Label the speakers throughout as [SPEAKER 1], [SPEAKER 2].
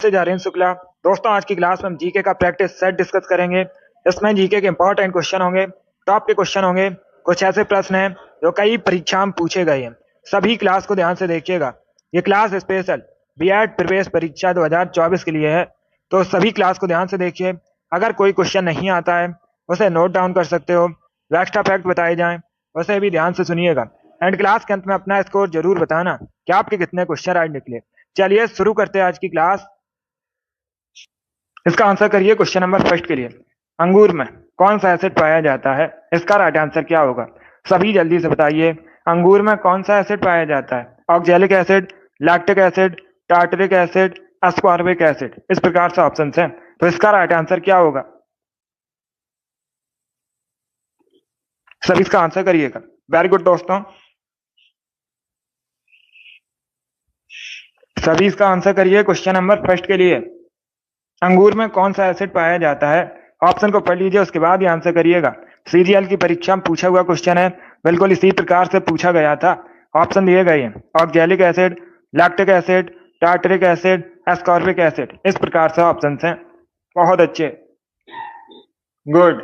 [SPEAKER 1] से जारेन शुक्ला। दोस्तों, आज की क्लास में हम जीके का प्रैक्टिस सेट डिस्कस करेंगे। इसमें जीके के इंपॉर्टेंट क्वेश्चन होंगे, टॉप के क्वेश्चन होंगे, कुछ ऐसे प्रश्न हैं जो कई परीक्षा में पूछे गए हैं। सभी क्लास को ध्यान से देखिएगा। ये क्लास स्पेशल बीएड प्रवेश परीक्षा 2024 के लिए है, तो सभी क्लास को ध्यान से देखिए। अगर कोई क्वेश्चन नहीं आता है उसे नोट डाउन कर सकते हो। जो एक्स्ट्रा फैक्ट बताए जाएं उसे भी ध्यान से सुनिएगा। एंड क्लास के अंत में अपना स्कोर जरूर बताना कि आपके कितने क्वेश्चन राइट निकले। चलिए शुरू करते हैं आज की क्लास। इसका आंसर करिए क्वेश्चन नंबर फर्स्ट के लिए। अंगूर में कौन सा एसिड पाया जाता है? इसका राइट आंसर क्या होगा? सभी जल्दी से बताइए। अंगूर में कौन सा एसिड पाया जाता है? Oxalic acid, lactic acid, tartaric acid, ascorbic acid. इस प्रकार से ऑप्शन है, तो इसका राइट आंसर क्या होगा? सभी इसका आंसर करिएगा। वेरी गुड दोस्तों, सभी इसका आंसर करिए क्वेश्चन नंबर फर्स्ट के लिए। अंगूर में कौन सा एसिड पाया जाता है? ऑप्शन को पढ़ लीजिए, उसके बाद ही आंसर करिएगा। सीजीएल की परीक्षा में पूछा हुआ क्वेश्चन है, बिल्कुल इसी प्रकार से पूछा गया था। ऑप्शन दिए गए हैं oxalic acid, lactic acid, tartaric acid, ascorbic acid. इस प्रकार से ऑप्शन हैं। बहुत अच्छे, गुड।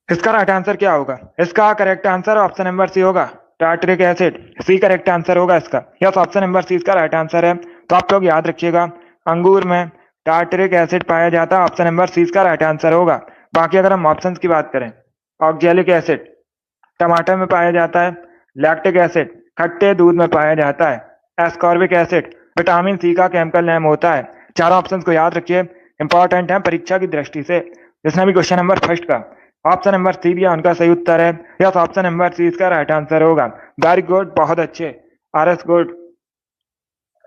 [SPEAKER 1] इसका राइट आंसर क्या होगा? इसका correct answer option number C होगा, tartaric acid. C correct answer होगा इसका। यस, ऑप्शन नंबर सी इसका राइट आंसर है। तो आप लोग याद रखिएगा, अंगूर में टार्टरिक एसिड पाया जाता है। ऑप्शन नंबर सी इसका राइट आंसर होगा। बाकी अगर हम ऑप्शंस की बात करें, ऑक्जेलिक एसिड टमाटर में पाया जाता है, लैक्टिक एसिड खट्टे दूध में पाया जाता है, एस्कॉर्बिक एसिड विटामिन सी का केमिकल नेम होता है। चारों ऑप्शन को याद रखिए, इंपॉर्टेंट है परीक्षा की दृष्टि से। जिसने भी क्वेश्चन नंबर फर्स्ट का ऑप्शन नंबर सी दिया उनका सही उत्तर है। यस, ऑप्शन नंबर सी इसका राइट आंसर होगा। वेरी गुड, बहुत अच्छे, आर एस गुड।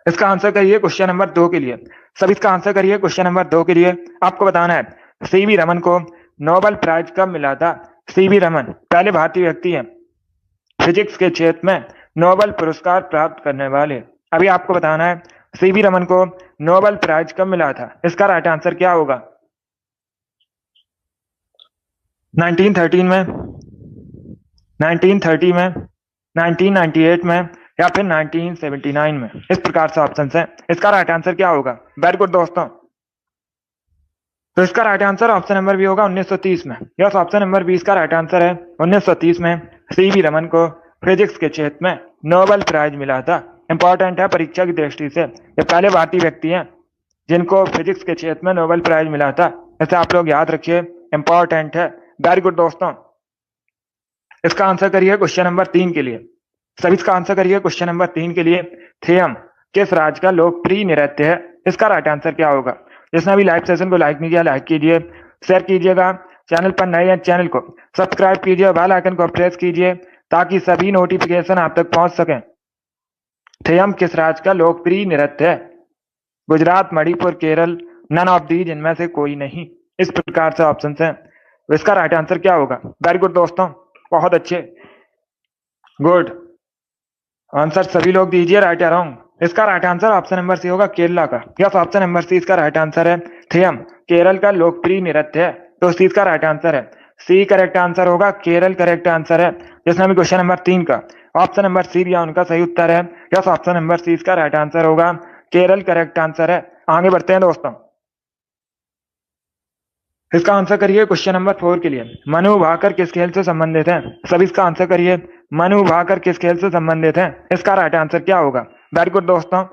[SPEAKER 1] इसका आंसर करिए क्वेश्चन नंबर 2 के लिए। सब इसका आंसर करिए क्वेश्चन नंबर 2 के लिए। आपको बताना है सीवी रमन को नोबेल प्राइज कब मिला था? सीवी रमन पहले भारतीय व्यक्ति हैं फिजिक्स के क्षेत्र में नोबेल पुरस्कार प्राप्त करने वाले। अभी आपको बताना है सीवी रमन को नोबेल प्राइज कब मिला था? इसका राइट आंसर क्या होगा? 1913 में, 1930 में, 1998 में, या फिर 1979 में। इस प्रकार से ऑप्शन है। इसका राइट आंसर क्या होगा? वेरी गुड दोस्तों, तो इसका right answer option number B होगा 1930 में। यस, ऑप्शन नंबर बी इसका राइट आंसर है। 1930 में सीवी रमन को फिजिक्स के क्षेत्र में नोबेल प्राइज मिला था। इंपॉर्टेंट है परीक्षा की दृष्टि से। ये पहले भारतीय व्यक्ति हैं जिनको फिजिक्स के क्षेत्र में नोबेल प्राइज मिला था। इसे आप लोग याद रखिए, इंपॉर्टेंट है। वेरी गुड दोस्तों, इसका आंसर करिए क्वेश्चन नंबर 3 के लिए। सभी इसका आंसर करिए क्वेश्चन नंबर 3 के लिए। थेयम किस राज्य का लोकप्रिय नृत्य है? इसका राइट आंसर क्या होगा? जिसने अभी लाइव सेशन को लाइक नहीं किया, लाइक कीजिए, शेयर कीजिएगा। चैनल पर नए हैं, चैनल को सब्सक्राइब कीजिए, बेल आइकन को प्रेस कीजिए ताकि सभी नोटिफिकेशन आप तक पहुंच सकें। थेयम किस राज्य का लोकप्रिय नृत्य है? Gujarat, Manipur, Kerala, none of these, इनमें से कोई नहीं। इस प्रकार से ऑप्शन है। इसका राइट आंसर क्या होगा? वेरी गुड दोस्तों, बहुत अच्छे, गुड। आंसर सभी लोग दीजिए, राइट या रॉन्ग। इसका right answer option number C होगा, केरला का। यस, ऑप्शन नंबर सी इसका राइट आंसर है। थेयम केरल का लोकप्रिय नृत्य है, तो सी इसका राइट आंसर है। सी करेक्ट आंसर होगा, केरल करेक्ट आंसर है। जिसने भी क्वेश्चन नंबर 3 का ऑप्शन नंबर सी दिया उनका सही उत्तर है। यस, ऑप्शन नंबर सी इसका राइट आंसर होगा, केरल करेक्ट आंसर है। आगे बढ़ते हैं दोस्तों, इसका आंसर करिए क्वेश्चन नंबर 4 के लिए। मनु भाकर किस खेल से संबंधित है? सभी इसका आंसर करिए। मनु भाकर किस खेल से संबंधित है? इसका राइट आंसर क्या होगा? वेरी गुड दोस्तों,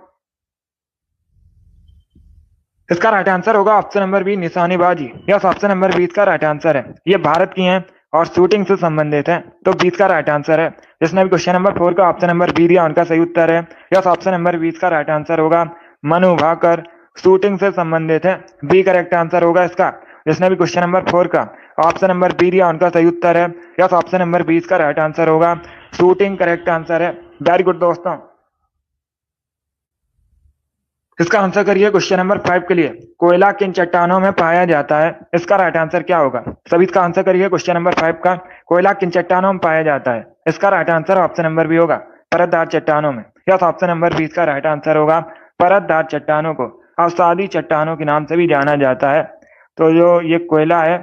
[SPEAKER 1] इसका राइट आंसर होगा ऑप्शन नंबर बी, निशानेबाजी। यस, ऑप्शन नंबर बी इसका राइट आंसर है। ये भारत की हैं और शूटिंग से संबंधित है, तो 20 का राइट आंसर है। जिसने भी क्वेश्चन नंबर 4 का ऑप्शन नंबर बी दिया उनका सही उत्तर है। यस, ऑप्शन नंबर 20 का राइट आंसर होगा, मनु भाकर शूटिंग से संबंधित है। बी करेक्ट आंसर होगा इसका। जिसने भी क्वेश्चन नंबर 4 का ऑप्शन नंबर बी दिया उनका सही उत्तर है। यस, ऑप्शन नंबर 20 का राइट आंसर होगा, शूटिंग करेक्ट आंसर है। वेरी गुड दोस्तों, इसका आंसर करिए क्वेश्चन नंबर 5 के लिए। कोयला किन चट्टानों में पाया जाता है? इसका राइट आंसर क्या होगा? सभी इसका आंसर करिए क्वेश्चन नंबर 5 का। कोयला किन चट्टानों में पाया जाता है? इसका right answer option number B होगा, परतदार चट्टानों में। यस, ऑप्शन नंबर 20 का राइट आंसर होगा, परतदार चट्टानों को अवसादी चट्टानों के नाम से भी जाना जाता है। तो जो ये कोयला है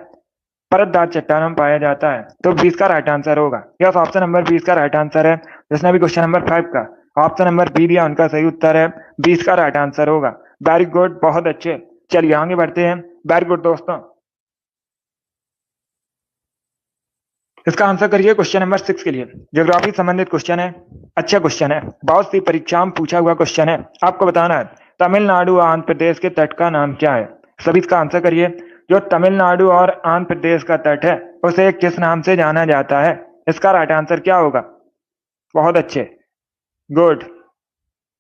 [SPEAKER 1] परतदार चट्टानों में पाया जाता है, तो 20 का राइट आंसर होगा। यस, ऑप्शन नंबर 20 का राइट आंसर है। जिसने भी क्वेश्चन नंबर 5 का ऑप्शन नंबर बी दिया, उनका सही उत्तर है 20 का राइट आंसर होगा। वेरी गुड, बहुत अच्छे। चलिए आगे बढ़ते हैं। वेरी गुड दोस्तों। इसका आंसर करिए क्वेश्चन नंबर 6 के लिए। ज्योग्राफी संबंधित क्वेश्चन है, अच्छा क्वेश्चन है, बहुत सी परीक्षाओं में पूछा हुआ क्वेश्चन है। आपको बताना है तमिलनाडु और आंध्र प्रदेश के तट का नाम क्या है। सभी इसका आंसर करिए। जो तमिलनाडु और आंध्र प्रदेश का तट है उसे किस नाम से जाना जाता है। इसका राइट आंसर क्या होगा। बहुत अच्छे, गुड।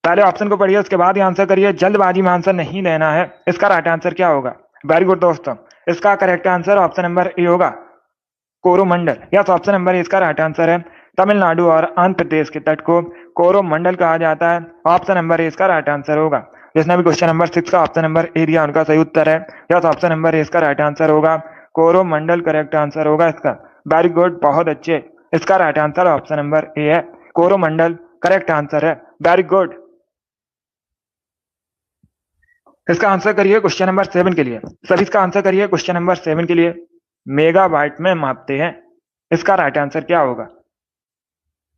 [SPEAKER 1] पहले ऑप्शन को पढ़िए, उसके बाद ही आंसर करिए, जल्दबाजी में आंसर नहीं देना है। इसका राइट आंसर क्या होगा। वेरी गुड दोस्तों। इसका correct answer option number A होगा, कोरोमंडल। यस, ऑप्शन नंबर इसका राइट आंसर है। तमिलनाडु और आंध्र प्रदेश के तट को कोरोमंडल कहा जाता है। ऑप्शन नंबर इसका राइट आंसर होगा। जिसने भी क्वेश्चन नंबर 6 का ऑप्शन नंबर ए दिया उनका सही उत्तर है। यस, ऑप्शन नंबर इसका राइट आंसर होगा, कोरोमंडल करेक्ट आंसर होगा इसका। वेरी गुड, बहुत अच्छे। इसका right answer option number A है, कोरोमंडल करेक्ट आंसर है। Very good. इसका आंसर करिए क्वेश्चन नंबर 7 के लिए। सभी इसका आंसर करिए क्वेश्चन नंबर 7 के लिए। मेगाबाइट में मापते हैं, इसका राइट आंसर क्या होगा।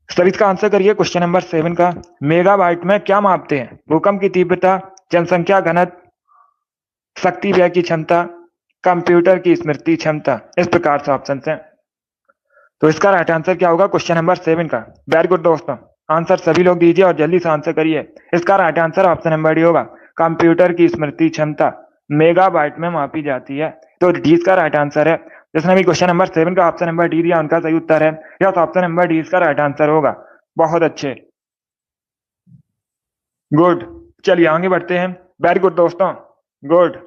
[SPEAKER 1] सभी इसका आंसर करिए क्वेश्चन नंबर 7 का। मेगाबाइट में क्या मापते हैं। भूकंप की तीव्रता, जनसंख्या घनत्व, शक्ति व्यय की क्षमता, कंप्यूटर की स्मृति क्षमता। इस प्रकार से ऑप्शन हैं। तो इसका राइट आंसर क्या होगा क्वेश्चन नंबर 7 का। वेरी गुड दोस्तों, आंसर सभी लोग दीजिए और जल्दी से आंसर करिए। इसका right answer option number D होगा, कंप्यूटर की स्मृति क्षमता मेगाबाइट में मापी जाती है। तो डी इसका राइट आंसर है। जिसने भी क्वेश्चन नंबर 7 का ऑप्शन नंबर डी दिया उनका सही उत्तर है। यस, ऑप्शन नंबर डी इसका राइट आंसर होगा। बहुत अच्छे, गुड। चलिए आगे बढ़ते हैं। वेरी गुड दोस्तों, गुड।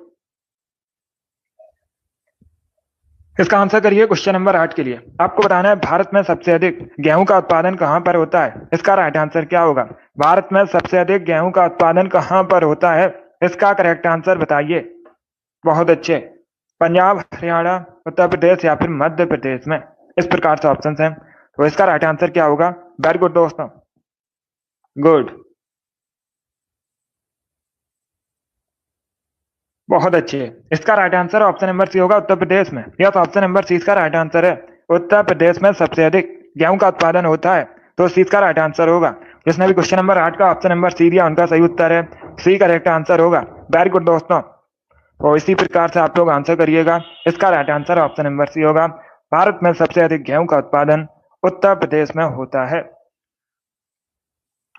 [SPEAKER 1] इसका आंसर करिए क्वेश्चन नंबर 8 के लिए। आपको बताना है भारत में सबसे अधिक गेहूं का उत्पादन कहां पर होता है। इसका राइट आंसर क्या होगा। भारत में सबसे अधिक गेहूं का उत्पादन कहां पर होता है, इसका करेक्ट आंसर बताइए। बहुत अच्छे। पंजाब, हरियाणा, उत्तर प्रदेश या फिर मध्य प्रदेश में। इस प्रकार से ऑप्शन हैं। तो इसका राइट आंसर क्या होगा। वेरी गुड दोस्तों, गुड, बहुत अच्छे। इसका right answer option number C होगा, उत्तर प्रदेश में। यस, ऑप्शन नंबर सी इसका राइट आंसर है। उत्तर प्रदेश में सबसे अधिक गेहूं का उत्पादन होता है। तो सी इसका राइट आंसर होगा। जिसने भी क्वेश्चन नंबर 8 का ऑप्शन नंबर सी दिया उनका सही उत्तर है, सी करेक्ट आंसर होगा। वेरी गुड दोस्तों। तो इसी प्रकार से आप लोग आंसर करिएगा। इसका right answer option number C होगा, भारत में सबसे अधिक गेहूं का उत्पादन उत्तर प्रदेश में होता है।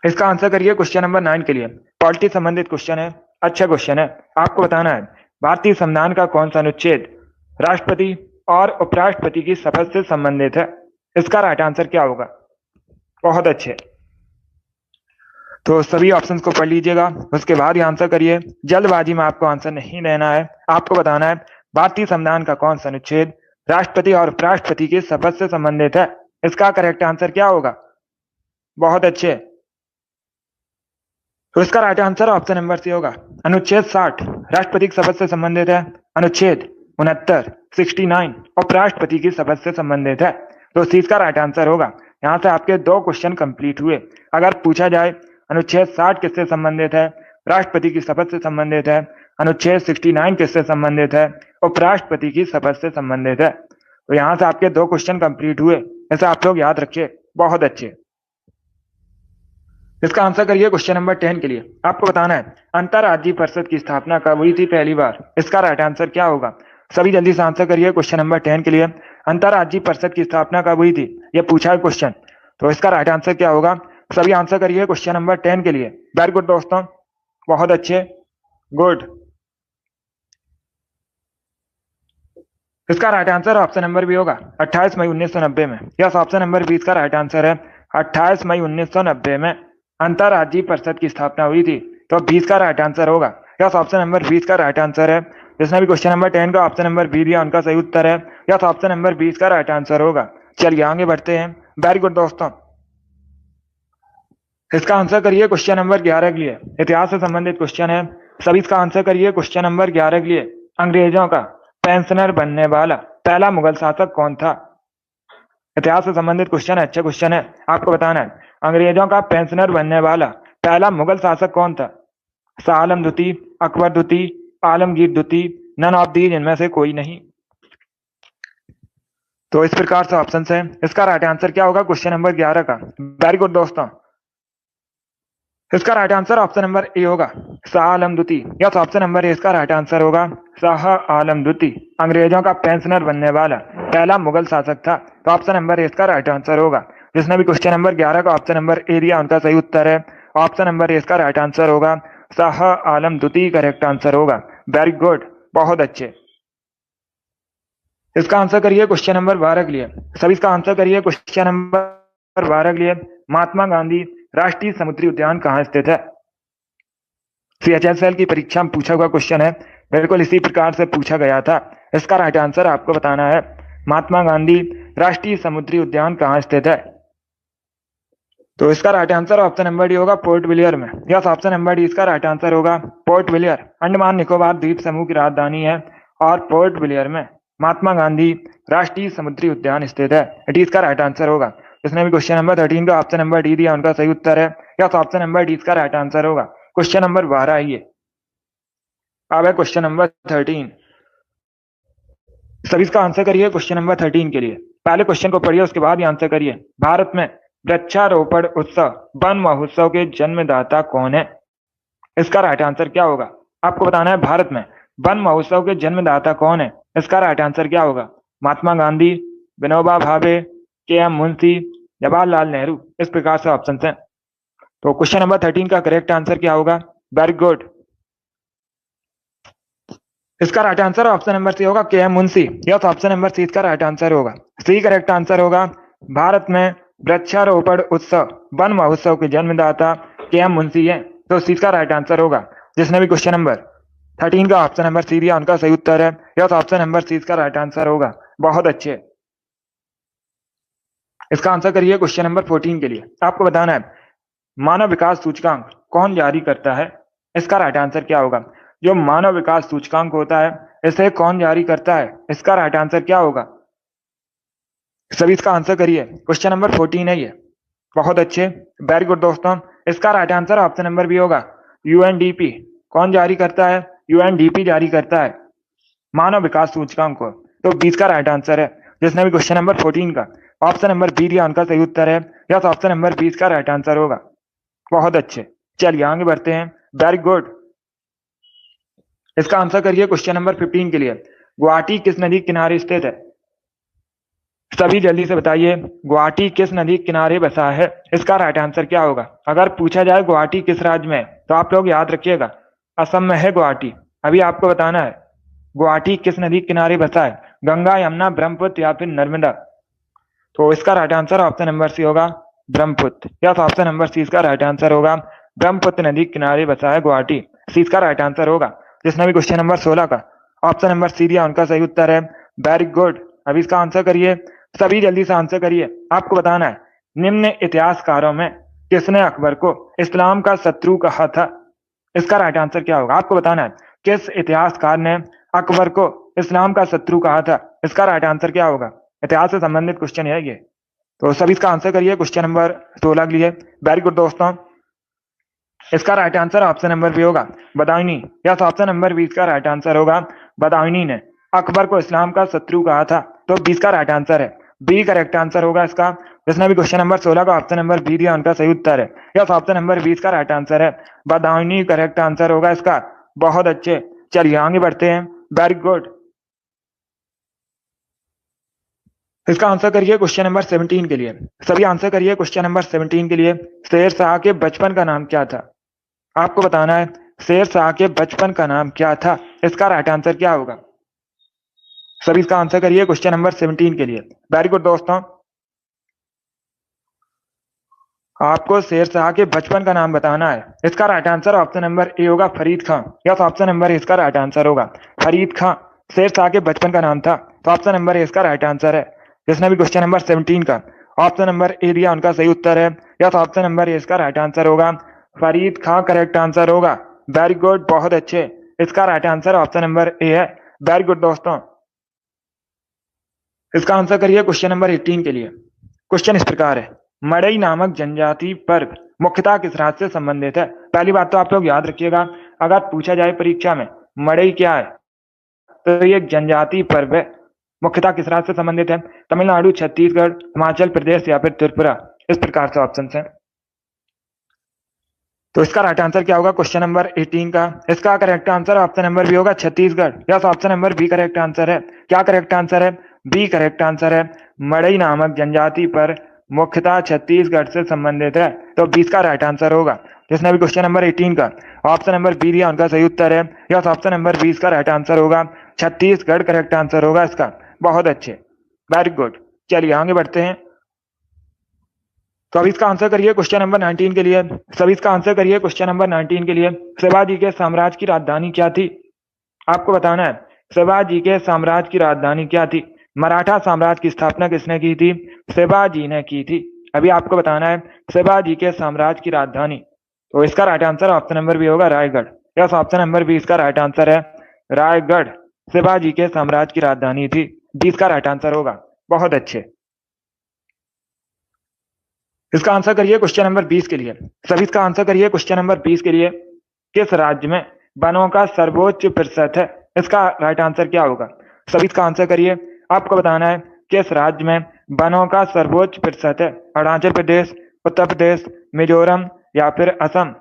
[SPEAKER 1] इसका आंसर करिए क्वेश्चन नंबर 9 के लिए। पॉलिटी संबंधित क्वेश्चन है, अच्छा क्वेश्चन है। आपको बताना है भारतीय संविधान का कौन सा अनुच्छेद राष्ट्रपति और उपराष्ट्रपति की शपथ से संबंधित है। इसका राइट आंसर क्या होगा। बहुत अच्छे। तो सभी ऑप्शंस को पढ़ लीजिएगा, उसके बाद ही आंसर करिए। जल्दबाजी में आपको आंसर नहीं देना है। आपको बताना है भारतीय संविधान का कौन सा अनुच्छेद राष्ट्रपति और उपराष्ट्रपति की शपथ से संबंधित है। इसका करेक्ट आंसर क्या होगा। बहुत अच्छे। तो इसका right answer option number C होगा, अनुच्छेद 60 राष्ट्रपति की शपथ से संबंधित है। अनुच्छेद 69 69 उपराष्ट्रपति की शपथ से संबंधित है। तो सी इसका राइट आंसर होगा। यहाँ से आपके 2 क्वेश्चन कंप्लीट हुए। अगर पूछा जाए अनुच्छेद 60 किससे संबंधित है, राष्ट्रपति की शपथ से संबंधित है। अनुच्छेद 69 किससे संबंधित है, उपराष्ट्रपति की शपथ से संबंधित है। तो यहाँ से आपके 2 क्वेश्चन कंप्लीट हुए। ऐसे आप लोग याद रखिए। बहुत अच्छे। इसका आंसर करिए क्वेश्चन नंबर 10 के लिए। आपको बताना है अंतरराज्यीय परिषद की स्थापना कब हुई थी पहली बार। इसका राइट आंसर क्या होगा। सभी जल्दी से आंसर करिए क्वेश्चन नंबर 10 के लिए। अंतरराज्यीय परिषद की स्थापना कब हुई थी, यह पूछा है क्वेश्चन। तो इसका राइट आंसर क्या होगा। सभी आंसर करिए क्वेश्चन नंबर 10 के लिए। वेरी गुड दोस्तों, बहुत अच्छे, गुड। इसका right answer option number B होगा, 28 मई 1990 में। यस, ऑप्शन नंबर बी इसका राइट आंसर है। 28 मई 1990 में अंतरराज्यीय परिषद की स्थापना हुई थी। तो 20 का राइट आंसर होगा। यस, ऑप्शन नंबर 20 का राइट आंसर है। जिसने भी क्वेश्चन नंबर 10 का ऑप्शन नंबर बी दिया उनका सही उत्तर है। यस, ऑप्शन नंबर 20 का राइट आंसर होगा। चलिए आगे बढ़ते हैं। वेरी गुड दोस्तों। इसका आंसर करिए क्वेश्चन नंबर 11 के लिए। इतिहास से संबंधित क्वेश्चन है। सभी इसका आंसर करिए क्वेश्चन नंबर 11 के लिए। अंग्रेजों का पेंशनर बनने वाला पहला मुगल शासक कौन था। इतिहास से संबंधित क्वेश्चन है, अच्छा क्वेश्चन है। आपको बताना है अंग्रेजों का पेंशनर बनने वाला पहला मुगल शासक कौन था। शाह आलम द्वितीय, अकबर द्वितीय, आलमगीर द्वितीय, नन ऑफ दीज, इनमें से कोई नहीं। तो इस प्रकार से ऑप्शन है। इसका राइट आंसर क्या होगा क्वेश्चन नंबर 11 का। वेरी गुड दोस्तों, इसका right answer option number A होगा, शाह आलम द्वितीय। यस, ऑप्शन नंबर ए इसका राइट आंसर होगा, शाह आलम द्वितीय अंग्रेजों का पेंशनर बनने वाला पहला मुगल शासक था। तो ऑप्शन नंबर ए इसका राइट आंसर होगा। जिसने भी क्वेश्चन नंबर 11 का ऑप्शन नंबर ए दिया उनका सही उत्तर है ऑप्शन नंबर ए इसका राइट आंसर होगा, शाह आलम द्वितीय करेक्ट आंसर होगा। वेरी गुड, बहुत अच्छे। इसका आंसर करिए क्वेश्चन नंबर 12 के लिए। सभी इसका आंसर करिए क्वेश्चन नंबर 12 के लिए। महात्मा गांधी राष्ट्रीय समुद्री उद्यान कहाँ स्थित है? CHSL की परीक्षा में पूछा हुआ क्वेश्चन है, बिल्कुल इसी प्रकार से पूछा गया था। इसका राइट आंसर आपको बताना है, महात्मा गांधी राष्ट्रीय समुद्री उद्यान कहाँ स्थित है? तो इसका right answer option number D होगा, पोर्ट ब्लेयर में। यस, ऑप्शन नंबर डी इसका राइट आंसर होगा, पोर्ट ब्लेयर अंडमान निकोबार द्वीप समूह की राजधानी है और पोर्ट ब्लेयर में महात्मा गांधी राष्ट्रीय समुद्री उद्यान स्थित है। इट इसका राइट आंसर होगा। जिसने भी क्वेश्चन नंबर 13 का ऑप्शन नंबर डी दिया उनका सही उत्तर है। यस, ऑप्शन नंबर डी इसका राइट आंसर होगा। क्वेश्चन नंबर 12 है ये। अब है क्वेश्चन नंबर 13। सभी इसका आंसर करिए क्वेश्चन नंबर 13 के लिए। पहले क्वेश्चन को पढ़िए, उसके बाद ही आंसर करिए। भारत में वृक्षारोपण उत्सव वन महोत्सव के जन्मदाता कौन है? इसका राइट आंसर क्या होगा? आपको बताना है, भारत में वन महोत्सव के जन्मदाता कौन है? इसका राइट आंसर क्या होगा? महात्मा गांधी, विनोबा भावे, KM मुंशी, जवाहरलाल नेहरू। इस प्रकार से ऑप्शन है। तो क्वेश्चन नंबर 13 का करेक्ट आंसर क्या होगा? Very good. इसका right answer option number C होगा, KM Munshi. Yes, option number C इसका राइट आंसर होगा। सी करेक्ट आंसर होगा। भारत में वृक्षारोपण उत्सव वन महोत्सव के जन्मदाता KM मुंशी है, तो सी का राइट आंसर होगा। जिसने भी क्वेश्चन नंबर 13 का ऑप्शन नंबर सी दिया उनका सही उत्तर है। यस, ऑप्शन नंबर सी इसका राइट आंसर होगा। बहुत अच्छे। इसका आंसर करिए क्वेश्चन नंबर 14 के लिए। आपको बताना है, मानव विकास सूचकांक कौन जारी करता है? इसका राइट आंसर क्या होगा? जो मानव विकास सूचकांक होता है इसे कौन जारी करता है? इसका राइट आंसर क्या होगा? सभी इसका आंसर करिए। क्वेश्चन नंबर 14 है ये। बहुत अच्छे, वेरी गुड दोस्तों। इसका right answer option number B होगा, UNDP। कौन जारी करता है? UNDP जारी करता है मानव विकास सूचकांक को। तो 20 का राइट आंसर है। जिसने भी क्वेश्चन नंबर 14 का ऑप्शन नंबर बी दिया उनका सही उत्तर है। यस, ऑप्शन नंबर 20 का राइट आंसर होगा। बहुत अच्छे, चलिए आगे बढ़ते हैं। Very good. इसका आंसर करिए क्वेश्चन नंबर 15 के लिए। गुवाहाटी किस नदी किनारे स्थित है? सभी जल्दी से बताइए, गुवाहाटी किस नदी किनारे बसा है? इसका राइट आंसर क्या होगा? अगर पूछा जाए गुवाहाटी किस राज्य में है तो आप लोग याद रखिएगा, असम में है गुवाहाटी। अभी आपको बताना है गुवाहाटी किस नदी किनारे बसा है, गंगा, यमुना, ब्रह्मपुत्र या फिर नर्मदा। तो इसका right answer option number C होगा, Brahmaputra. Yes, option number C इसका राइट आंसर होगा। ब्रह्मपुत्र नदी किनारे बसा है गुवाहाटी, सी इसका राइट आंसर होगा। जिसने भी क्वेश्चन नंबर 16 का ऑप्शन नंबर सी दिया उनका सही उत्तर है। Very good. अभी इसका आंसर करिए, सभी जल्दी से आंसर करिए। आपको बताना है, निम्न इतिहासकारों में किसने अकबर को इस्लाम का शत्रु कहा था? इसका राइट आंसर क्या होगा? आपको बताना है, किस इतिहासकार ने अकबर को इस्लाम का शत्रु कहा था? इसका राइट आंसर क्या होगा? इतिहास से संबंधित क्वेश्चन है ये। तो सभी इसका आंसर करिए क्वेश्चन नंबर 16 के लिए। वेरी गुड दोस्तों। इसका right answer option number B होगा, बदायूनी। यस, ऑप्शन नंबर 20 का राइट आंसर होगा, बदायूनी ने अकबर को इस्लाम का शत्रु कहा था। तो 20 का राइट आंसर है, बी करेक्ट आंसर होगा इसका। जिसने भी क्वेश्चन नंबर 16 का ऑप्शन नंबर बी दिया उनका सही उत्तर है। यस, ऑप्शन नंबर 20 का राइट आंसर है, बदायूनी करेक्ट आंसर होगा इसका। बहुत अच्छे, चलिए आगे बढ़ते हैं। Very good. इसका आंसर करिए क्वेश्चन नंबर 17 के लिए। सभी आंसर करिए क्वेश्चन नंबर 17 के लिए। शेर शाह के बचपन का नाम क्या था? आपको बताना है, शेर शाह के बचपन का नाम क्या था? इसका राइट आंसर क्या होगा? सभी इसका आंसर करिए क्वेश्चन नंबर 17 के लिए। वेरी गुड दोस्तों। आपको शेर शाह के बचपन का नाम बताना है। इसका right answer option number A होगा, फरीद खां। यस, ऑप्शन नंबर इसका राइट आंसर होगा, फरीद खां शेर शाह के बचपन का नाम था। तो ऑप्शन नंबर ए इसका राइट आंसर है। जिसने भी क्वेश्चन नंबर 17 का ऑप्शन नंबर ए दिया उनका सही उत्तर है। यस, ऑप्शन नंबर ए इसका राइट आंसर होगा, फरीद खां करेक्ट आंसर होगा। वेरी गुड, बहुत अच्छे। इसका right answer option number A है। वेरी गुड दोस्तों। इसका आंसर करिए क्वेश्चन नंबर 18 के लिए। क्वेश्चन इस प्रकार है, मड़ई नामक जनजाति पर्व मुख्यतः किस राज्य से संबंधित है? पहली बात तो आप लोग याद रखिएगा, अगर पूछा जाए परीक्षा में मड़ई क्या है तो ये एक जनजाति पर्व है। मुख्यतः किस राज्य से संबंधित है? तमिलनाडु, छत्तीसगढ़, हिमाचल प्रदेश या फिर त्रिपुरा। इस प्रकार से ऑप्शन है। तो इसका राइट आंसर क्या होगा क्वेश्चन नंबर 18 का? इसका correct answer option number B होगा, Chhattisgarh. Yes, option number B correct answer है। क्या करेक्ट आंसर है? बी करेक्ट आंसर है। मड़ई नामक जनजाति पर मुख्यतः छत्तीसगढ़ से संबंधित है, तो 20 का राइट आंसर होगा। जिसने भी क्वेश्चन नंबर 18 का ऑप्शन नंबर बी दिया उनका सही उत्तर है। यस, ऑप्शन नंबर 20 का राइट आंसर होगा, छत्तीसगढ़ करेक्ट आंसर होगा इसका। बहुत अच्छे, वेरी गुड। चलिए आगे बढ़ते हैं। तो अब इसका आंसर करिए क्वेश्चन नंबर 19 के लिए। सभी इसका आंसर करिए क्वेश्चन नंबर 19 के लिए। शिवाजी के साम्राज्य की राजधानी क्या थी? आपको बताना है शिवाजी के साम्राज्य की राजधानी क्या थी। मराठा साम्राज्य की स्थापना किसने की थी? शिवाजी ने की थी। अभी आपको बताना है शिवाजी के साम्राज्य की राजधानी। तो इसका right answer option number B होगा, Raigad. Yes, option number B इसका राइट आंसर है, रायगढ़ शिवाजी के साम्राज्य की राजधानी थी। 20 का राइट आंसर होगा। बहुत अच्छे। इसका आंसर करिए क्वेश्चन नंबर 20 के लिए। सभी इसका आंसर करिए क्वेश्चन नंबर 20 के लिए। किस राज्य में वनों का सर्वोच्च प्रतिशत है? इसका राइट आंसर क्या होगा? सभी इसका आंसर करिए। आपको बताना है किस राज्य में वनों का सर्वोच्च प्रतिशत है। अरुणाचल प्रदेश, उत्तर प्रदेश, मिजोरम या फिर असम।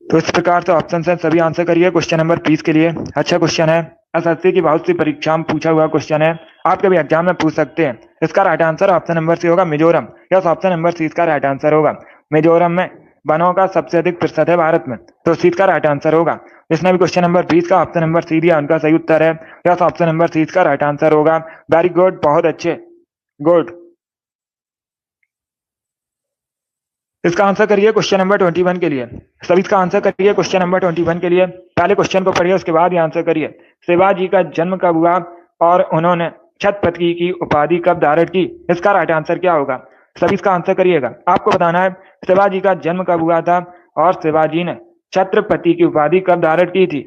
[SPEAKER 1] तो इस प्रकार से ऑप्शन है, सभी आंसर करिए क्वेश्चन नंबर 20 के लिए। अच्छा क्वेश्चन है, एसएससी की बहुत सी परीक्षा में पूछा हुआ क्वेश्चन है, आपके भी एग्जाम में पूछ सकते हैं। इसका right answer option number C होगा, Mizoram. Yes, option number C इसका राइट आंसर होगा। मिजोरम में वनों का सबसे अधिक प्रतिशत है भारत में, तो सी का राइट आंसर होगा। जिसने भी क्वेश्चन नंबर 20 का ऑप्शन नंबर सी दिया उनका सही उत्तर है। यस, ऑप्शन नंबर सी का राइट आंसर होगा। वेरी गुड, बहुत अच्छे, गुड। इसका आंसर करिए क्वेश्चन नंबर 21 के लिए। सभी इसका आंसर करिए क्वेश्चन नंबर 21 के लिए। पहले क्वेश्चन को पढ़िए, उसके बाद ही आंसर करिए। शिवाजी का जन्म कब हुआ और उन्होंने छत्रपति की उपाधि कब धारण की? इसका राइट आंसर क्या होगा? सभी इसका आंसर करिएगा। आपको बताना है शिवाजी का जन्म कब हुआ था और शिवाजी ने छत्रपति की उपाधि कब धारण की थी।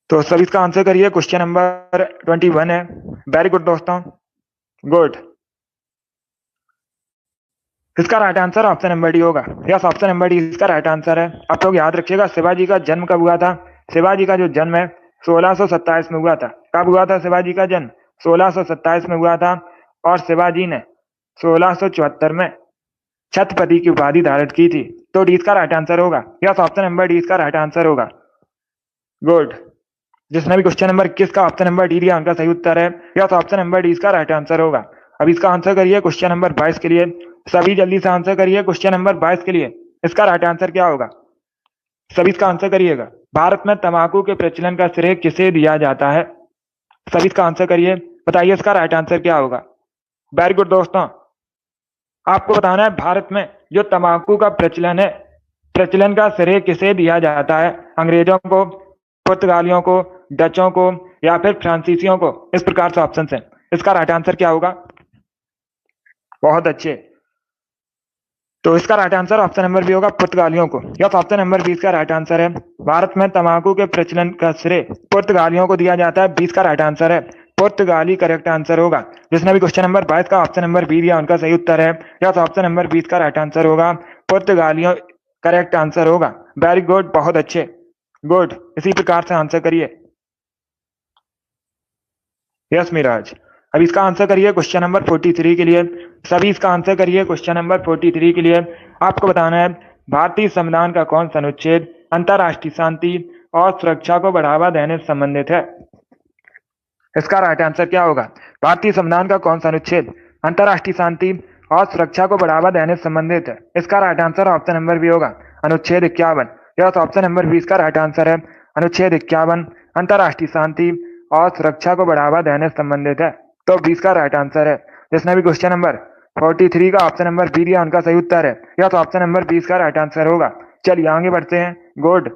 [SPEAKER 1] तो सभी इसका आंसर करिए। क्वेश्चन नंबर 21 है। वेरी गुड दोस्तों, गुड। इसका right answer option number D होगा। यस, ऑप्शन नंबर डी इसका राइट आंसर है। आप लोग याद रखिएगा शिवाजी का जन्म कब हुआ था। शिवाजी का जो जन्म है 1627 में हुआ था। कब हुआ था शिवाजी का जन्म? 1627 में हुआ था। और शिवाजी ने 1674 में छत्रपति की उपाधि धारण की थी, तो डी इसका राइट आंसर होगा। यस, ऑप्शन नंबर डी इसका राइट आंसर होगा, गुड। जिसने भी क्वेश्चन नंबर 21 का ऑप्शन नंबर डी दिया उनका सही उत्तर है। यस, ऑप्शन नंबर डी इसका राइट आंसर होगा। अब इसका आंसर करिए क्वेश्चन नंबर 22 के लिए। सभी जल्दी से आंसर करिए क्वेश्चन नंबर 22 के लिए। इसका राइट आंसर क्या होगा? सभी इसका आंसर करिएगा। भारत में तंबाकू के प्रचलन का श्रेय किसे दिया जाता है? सभी इसका आंसर करिए, बताइए इसका राइट आंसर क्या होगा। वेरी गुड दोस्तों, आपको बताना है भारत में जो तंबाकू का प्रचलन है, प्रचलन का श्रेय किसे दिया जाता है? अंग्रेजों को, पुर्तगालियों को, डचों को या फिर फ्रांसीसियों को? इस प्रकार से ऑप्शन है। इसका राइट आंसर क्या होगा? बहुत अच्छे। तो इसका right answer option number B होगा, पुर्तगालियों को। यस, ऑप्शन नंबर 20 का राइट आंसर है। भारत में तंबाकू के प्रचलन का श्रेय पुर्तगालियों को दिया जाता है। 20 का राइट आंसर है, पुर्तगाली करेक्ट आंसर होगा। जिसने भी क्वेश्चन नंबर 22 का ऑप्शन नंबर बी दिया उनका सही उत्तर है। यस, ऑप्शन नंबर 20 का राइट आंसर होगा, पुर्तगालियों करेक्ट आंसर होगा। वेरी गुड, बहुत अच्छे, गुड। इसी प्रकार से आंसर करिए। यस मिराज। अब इसका आंसर करिए क्वेश्चन नंबर 43 के लिए। सभी इसका आंसर करिए क्वेश्चन नंबर 43 के लिए। आपको बताना है भारतीय संविधान का कौन सा अनुच्छेद अंतरराष्ट्रीय शांति और सुरक्षा को बढ़ावा देने से संबंधित है? इसका राइट आंसर क्या होगा? भारतीय संविधान का कौन सा अनुच्छेद अंतरराष्ट्रीय शांति और सुरक्षा को बढ़ावा देने से संबंधित है? इसका right answer option number B होगा, अनुच्छेद 51। यह ऑप्शन नंबर 20 का राइट आंसर है। अनुच्छेद 51 अंतरराष्ट्रीय शांति और सुरक्षा को बढ़ावा देने से संबंधित है, तो 20 का राइट आंसर है। जिसने भी क्वेश्चन नंबर 43 का ऑप्शन नंबर बी दिया उनका सही उत्तर है। यह तो ऑप्शन नंबर 20 का राइट आंसर होगा। चलिए आगे बढ़ते हैं, गुड।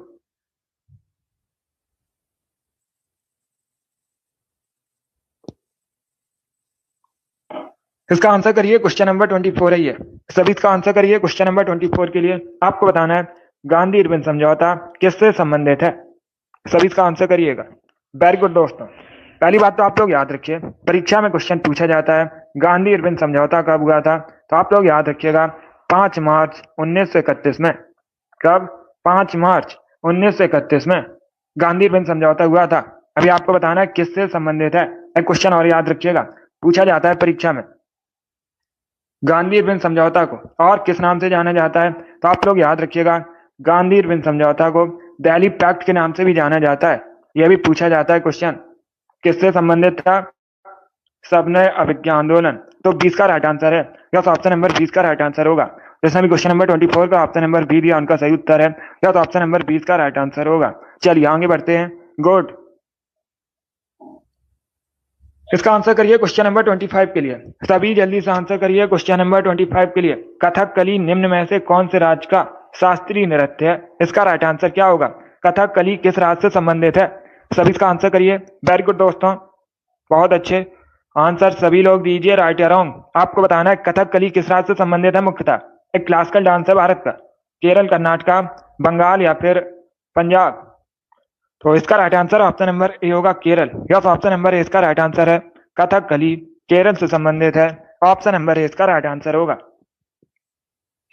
[SPEAKER 1] इसका आंसर करिए क्वेश्चन नंबर 24 है ये। सभी इसका आंसर करिए क्वेश्चन नंबर 24 के लिए। आपको बताना है गांधी इरविन समझौता किससे संबंधित है? सभी इसका आंसर करिएगा। वेरी गुड दोस्तों, पहली बात तो आप लोग याद रखिए, परीक्षा में क्वेश्चन पूछा जाता है गांधी इरविन समझौता कब हुआ था, तो आप लोग याद रखिएगा 5 मार्च 1931 में। कब? 5 मार्च 1931 में गांधी इरविन समझौता हुआ था। अभी आपको बताना है किससे संबंधित है। एक क्वेश्चन और याद रखिएगा, पूछा जाता है परीक्षा में। गांधी इरविन समझौता को और किस नाम से जाना जाता है? तो आप लोग याद रखिएगा, गांधी इरविन समझौता को दिल्ली पैक्ट के नाम से भी जाना जाता है। यह भी पूछा जाता है क्वेश्चन। किससे संबंधित था? सबने अभिज्ञा आंदोलन। तो 20 का राइट आंसर है, यस ऑप्शन नंबर 20 का राइट आंसर होगा। जिसने भी क्वेश्चन नंबर 24 का ऑप्शन नंबर बी दिया उनका सही उत्तर है, यस ऑप्शन नंबर 20 का राइट आंसर होगा। चलिए आगे बढ़ते हैं। गुड। इसका आंसर करिए क्वेश्चन नंबर 25 के लिए। सभी जल्दी से आंसर करिए क्वेश्चन नंबर 25 के लिए। कथकली निम्न में से कौन से राज्य का शास्त्रीय नृत्य है? इसका राइट आंसर क्या होगा? कथकली किस राज्य से संबंधित है? सभी इसका आंसर करिए। वेरी गुड दोस्तों, बहुत अच्छे आंसर सभी लोग दीजिए, राइट या रॉन्ग। आपको बताना है कथकली किस राज्य से संबंधित है। मुख्यतः एक क्लासिकल डांस है भारत का। केरल, कर्नाटका, बंगाल या फिर पंजाब? तो इसका right answer option number A होगा, Kerala. Yes option number A इसका राइट आंसर है। कथकली केरल से संबंधित है, ऑप्शन नंबर ए इसका राइट आंसर होगा।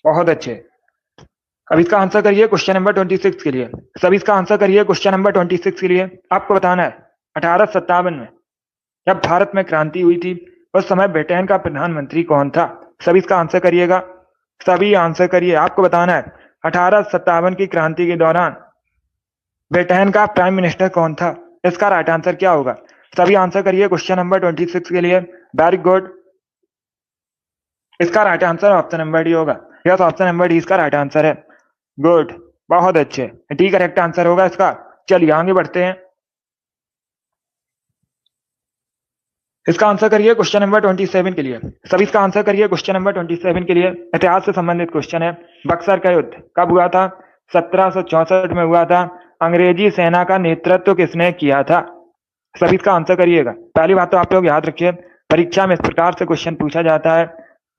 [SPEAKER 1] बहुत अच्छे। अब इसका आंसर करिए क्वेश्चन नंबर 26 के लिए। सभी इसका आंसर करिए क्वेश्चन नंबर 26 के लिए। आपको बताना है 1857 में जब भारत में क्रांति हुई थी उस समय ब्रिटेन का प्रधानमंत्री कौन था? सभी इसका आंसर करिएगा, सभी आंसर करिए। आपको बताना है 1857 की क्रांति के दौरान ब्रिटेन का प्राइम मिनिस्टर कौन था? इसका राइट आंसर क्या होगा? सभी आंसर करिए क्वेश्चन नंबर 26 के लिए। Very good. इसका right answer option number D होगा। यस ऑप्शन नंबर डी इसका राइट आंसर है। गुड, बहुत अच्छे, डी करेक्ट आंसर होगा इसका। चलिए आगे बढ़ते हैं। इसका आंसर करिए क्वेश्चन नंबर 27 के लिए। सभी इसका आंसर करिए क्वेश्चन नंबर 27 के लिए। इतिहास से संबंधित क्वेश्चन है। बक्सर का युद्ध कब हुआ था? 1764 में हुआ था। अंग्रेजी सेना का नेतृत्व किसने किया था? सभी इसका आंसर करिएगा। पहली बात तो आप लोग याद रखिए, परीक्षा में इस प्रकार से क्वेश्चन पूछा जाता है,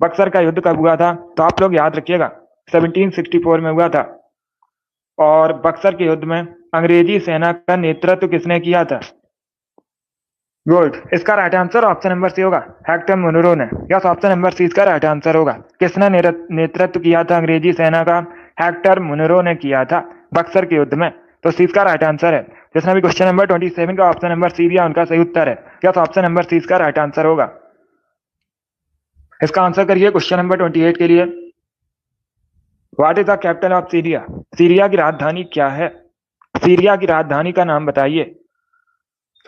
[SPEAKER 1] बक्सर का युद्ध कब हुआ था? तो आप लोग याद रखिएगा 1764 में हुआ था। और बक्सर के युद्ध में अंग्रेजी सेना का नेतृत्व किसने किया था? गुड, इसका right answer option number C होगा, हेक्टर मुनरो ने। यस ऑप्शन नंबर सी इसका राइट आंसर होगा। किसने नेतृत्व किया था अंग्रेजी सेना का? हेक्टर मुनरो ने किया था बक्सर के युद्ध में। तो सी इसका राइट आंसर है। जिसने भी क्वेश्चन नंबर 27 का ऑप्शन नंबर सी दिया उनका सही उत्तर है। यस ऑप्शन नंबर सी इसका राइट आंसर होगा। इसका आंसर करिए क्वेश्चन नंबर 28 के लिए। What is the capital of Syria? Syria की राजधानी क्या है? सीरिया की राजधानी का नाम बताइए।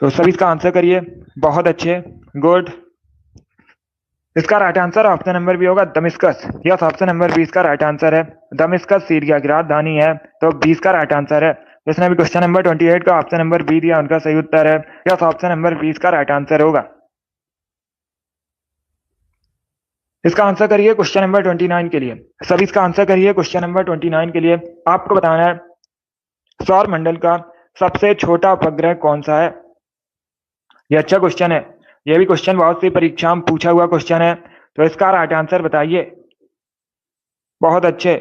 [SPEAKER 1] तो सभी इसका आंसर करिए। बहुत अच्छे, गुड। इसका right answer option number B होगा, दमिश्कस। यस ऑप्शन नंबर 20 का राइट आंसर है। दमिश्कस सीरिया की राजधानी है, तो 20 का राइट आंसर है। जिसने भी क्वेश्चन नंबर 28 का ऑप्शन नंबर बी दिया उनका सही उत्तर है। यस ऑप्शन नंबर 20 का राइट आंसर होगा। इसका आंसर करिए क्वेश्चन नंबर 29 के लिए। सभी इसका आंसर करिए क्वेश्चन नंबर 29 के लिए। आपको बताना है सौर मंडल का सबसे छोटा उपग्रह कौन सा है? ये अच्छा क्वेश्चन है, यह भी क्वेश्चन बहुत सी परीक्षा में पूछा हुआ क्वेश्चन है। तो इसका राइट आंसर बताइए। बहुत अच्छे,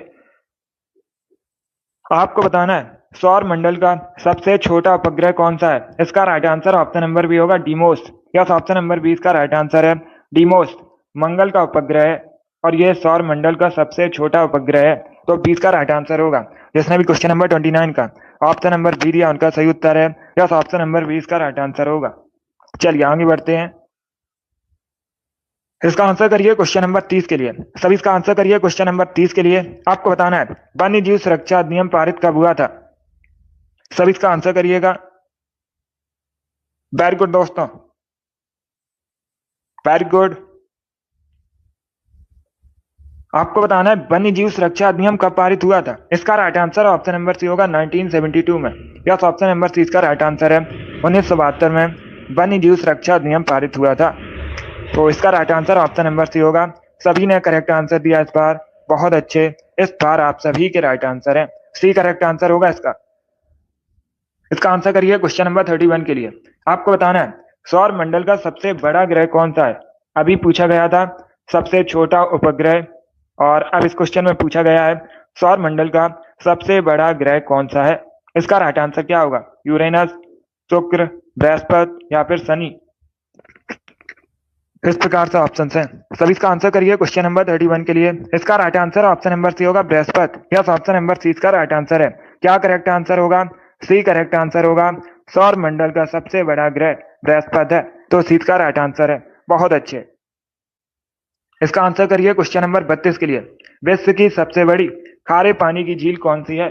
[SPEAKER 1] आपको बताना है सौर मंडल का सबसे छोटा उपग्रह कौन सा है? इसका right answer option number B होगा, डीमोस। यस ऑप्शन नंबर 20 का राइट आंसर है। डीमोस मंगल का उपग्रह है और यह सौर मंडल का सबसे छोटा उपग्रह है, तो 20 का राइट आंसर होगा। जिसने भी क्वेश्चन नंबर 29 का ऑप्शन नंबर बी दिया उनका सही उत्तर है। यस ऑप्शन नंबर 20 का राइट आंसर होगा। चलिए आगे बढ़ते हैं। इसका आंसर करिए क्वेश्चन नंबर 30 के लिए। सभी इसका आंसर करिए क्वेश्चन नंबर 30 के लिए। आपको बताना है वन्य जीव सुरक्षा अधिनियम पारित कब हुआ था? सभी इसका आंसर करिएगा। वेरी गुड दोस्तों, वेरी गुड। आपको बताना है वन्य जीव सुरक्षा अधिनियम कब पारित हुआ था? इसका right answer option number C होगा, 1972 में। यस ऑप्शन नंबर सी इसका राइट आंसर है। 1972 में वन्य जीव सुरक्षा अधिनियम पारित हुआ था, तो इसका right answer option number C होगा। सभी ने करेक्ट आंसर दिया इस बार, बहुत अच्छे। इस बार आप सभी के राइट आंसर है, सी करेक्ट आंसर होगा इसका। इसका आंसर करिए क्वेश्चन नंबर 31 के लिए। आपको बताना है सौर मंडल का सबसे बड़ा ग्रह कौन सा है? अभी पूछा गया था सबसे छोटा उपग्रह, और अब इस क्वेश्चन में पूछा गया है सौर मंडल का सबसे बड़ा ग्रह कौन सा है? इसका राइट आंसर क्या होगा? यूरेनस, शुक्र, बृहस्पति या फिर शनि? इस प्रकार से ऑप्शन है। सभी इसका आंसर करिए क्वेश्चन नंबर 31 के लिए। इसका right answer option number C होगा, Brihaspati. Yes option number C इसका राइट आंसर है। क्या करेक्ट आंसर होगा? सी करेक्ट आंसर होगा। सौर मंडल का सबसे बड़ा ग्रह बृहस्पति है, तो सी का राइट आंसर है। बहुत अच्छे। इसका आंसर करिए क्वेश्चन नंबर 32 के लिए। विश्व की सबसे बड़ी खारे पानी की झील कौन सी है?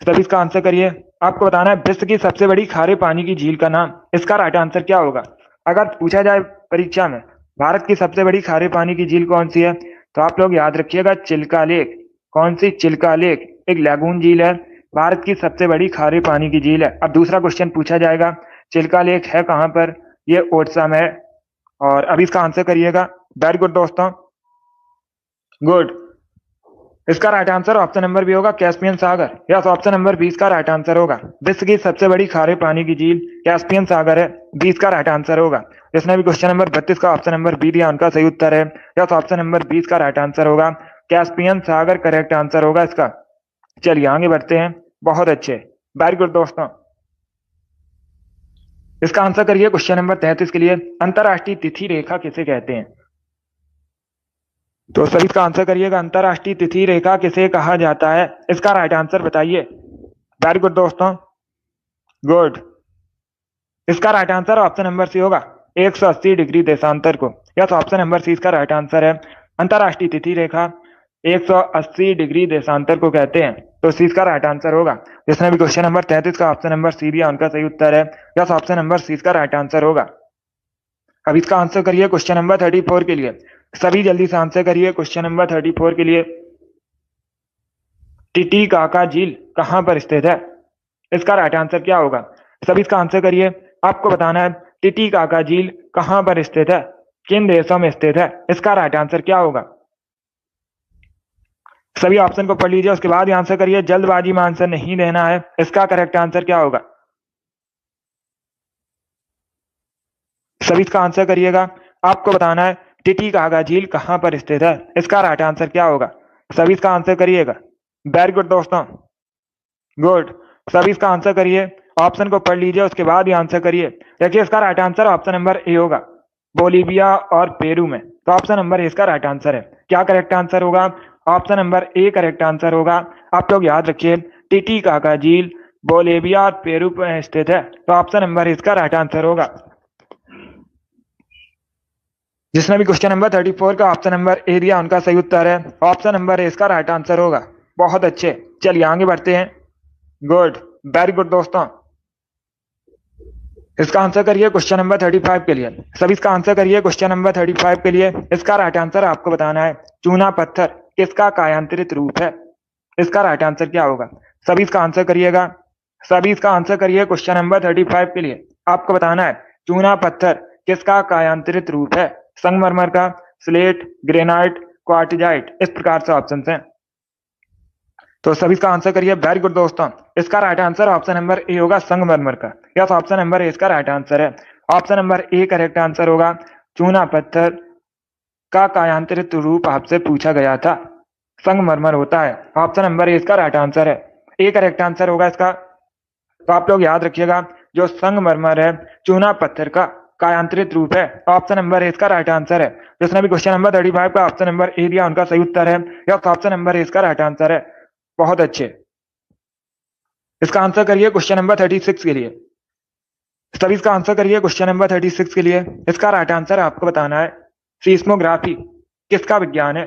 [SPEAKER 1] सभी इसका आंसर करिए। आपको बताना है विश्व की सबसे बड़ी खारे पानी की झील का नाम। इसका राइट आंसर क्या होगा? अगर पूछा जाए परीक्षा में भारत की सबसे बड़ी खारे पानी की झील कौन सी है, तो आप लोग याद रखिएगा चिल्का लेक। कौन सी? चिल्का लेक एक लैगून झील है, भारत की सबसे बड़ी खारे पानी की झील है। अब दूसरा क्वेश्चन पूछा जाएगा चिल्का लेक है कहां पर? ये ओडिशा में है। और अभी इसका आंसर करिएगा। वेरी गुड दोस्तों, गुड। इसका right answer option number B होगा कैस्पियन सागर। यस, ऑप्शन नंबर 20 का राइट आंसर होगा। विश्व की सबसे बड़ी खारे पानी की झील कैस्पियन सागर है, 20 का राइट आंसर होगा। जिसने भी क्वेश्चन नंबर 32 का ऑप्शन नंबर बी दिया उनका सही उत्तर है। यस, ऑप्शन नंबर 20 का राइट आंसर होगा कैस्पियन सागर, करेक्ट आंसर होगा इसका। चलिए आगे बढ़ते हैं। बहुत अच्छे, वेरी गुड दोस्तों। इसका आंसर करिए क्वेश्चन नंबर 33 के लिए। अंतरराष्ट्रीय तिथि रेखा किसे कहते हैं? तो सही इसका आंसर करिएगा। अंतरराष्ट्रीय तिथि रेखा किसे कहा जाता है? इसका राइट आंसर बताइए। वेरी गुड दोस्तों, गुड। इसका right answer option number C होगा 180 डिग्री देशांतर को। यस, ऑप्शन नंबर सी इसका राइट आंसर है। अंतरराष्ट्रीय तिथि रेखा 180 डिग्री देशांतर को कहते हैं, तो सी इसका राइट आंसर होगा। जिसने भी क्वेश्चन नंबर 33 का ऑप्शन नंबर सी दिया उनका सही उत्तर है। यस, ऑप्शन नंबर सी इसका राइट आंसर होगा। अब इसका आंसर करिए क्वेश्चन नंबर 34 के लिए। सभी जल्दी से आंसर करिए क्वेश्चन नंबर 34 के लिए। टिटीकाका झील कहां पर स्थित है? इसका राइट आंसर क्या होगा? सभी इसका आंसर करिए। आपको बताना है टिटीकाका झील कहां पर स्थित है, किन देशों में स्थित है। इसका राइट आंसर क्या होगा? सभी ऑप्शन को पढ़ लीजिए, उसके बाद ही आंसर करिए। जल्दबाजी में आंसर नहीं देना है। इसका करेक्ट आंसर क्या होगा? सभी इसका आंसर करिएगा। आपको बताना है टिटीकाका झील कहां पर स्थित है। इसका राइट आंसर क्या होगा? सभी इसका आंसर करिएगा। वेरी गुड दोस्तों, गुड। सभी इसका आंसर करिए। ऑप्शन को पढ़ लीजिए, उसके बाद ही आंसर करिए। देखिए इसका right answer option number A होगा, बोलीविया और पेरू में। तो ऑप्शन नंबर ए इसका राइट आंसर है। क्या करेक्ट आंसर होगा? Option number A correct answer होगा। आप लोग याद रखिए टिटीकाका झील बोलीविया और पेरू में स्थित है, तो ऑप्शन नंबर इसका राइट आंसर होगा। जिसने भी क्वेश्चन नंबर 34 का ऑप्शन नंबर ए दिया उनका सही उत्तर है। ऑप्शन नंबर ए इसका राइट आंसर होगा। बहुत अच्छे, चलिए आगे बढ़ते हैं। गुड, वेरी गुड दोस्तों। इसका आंसर करिए क्वेश्चन नंबर 35 के लिए। सभी इसका आंसर करिए क्वेश्चन नंबर 35 के लिए। इसका राइट आंसर आपको बताना है चूना पत्थर किसका कायांतरित रूप है। इसका राइट आंसर क्या होगा? सभी इसका आंसर करिएगा। सभी इसका आंसर करिए क्वेश्चन नंबर 35 के लिए। आपको बताना है चूना पत्थर किसका कायांतरित रूप है। संगमरमर का, स्लेट, ग्रेनाइट, क्वार्टजाइट, इस प्रकार से ऑप्शन हैं। तो सभी इसका आंसर करिए। वेरी गुड दोस्तों। इसका right answer option number A होगा संगमरमर का। यस, ऑप्शन नंबर ए इसका राइट आंसर है। Option number A correct answer होगा। चूना पत्थर का कायांतरित रूप आपसे पूछा गया था, संगमरमर होता है। ऑप्शन नंबर ए इसका राइट आंसर है। ए करेक्ट आंसर होगा इसका। तो आप लोग याद रखिएगा जो संगमरमर है चूना पत्थर का कायांतरित रूप है। ऑप्शन नंबर ए इसका राइट आंसर है। जिसने भी क्वेश्चन नंबर 35 का ऑप्शन नंबर ए दिया उनका सही उत्तर है। यस, ऑप्शन नंबर ए इसका राइट आंसर है। बहुत अच्छे। इसका आंसर करिए क्वेश्चन नंबर 36 के लिए। सभी इसका आंसर करिए क्वेश्चन नंबर 36 के लिए। इसका राइट आंसर आपको बताना है सीस्मोग्राफी किसका विज्ञान है।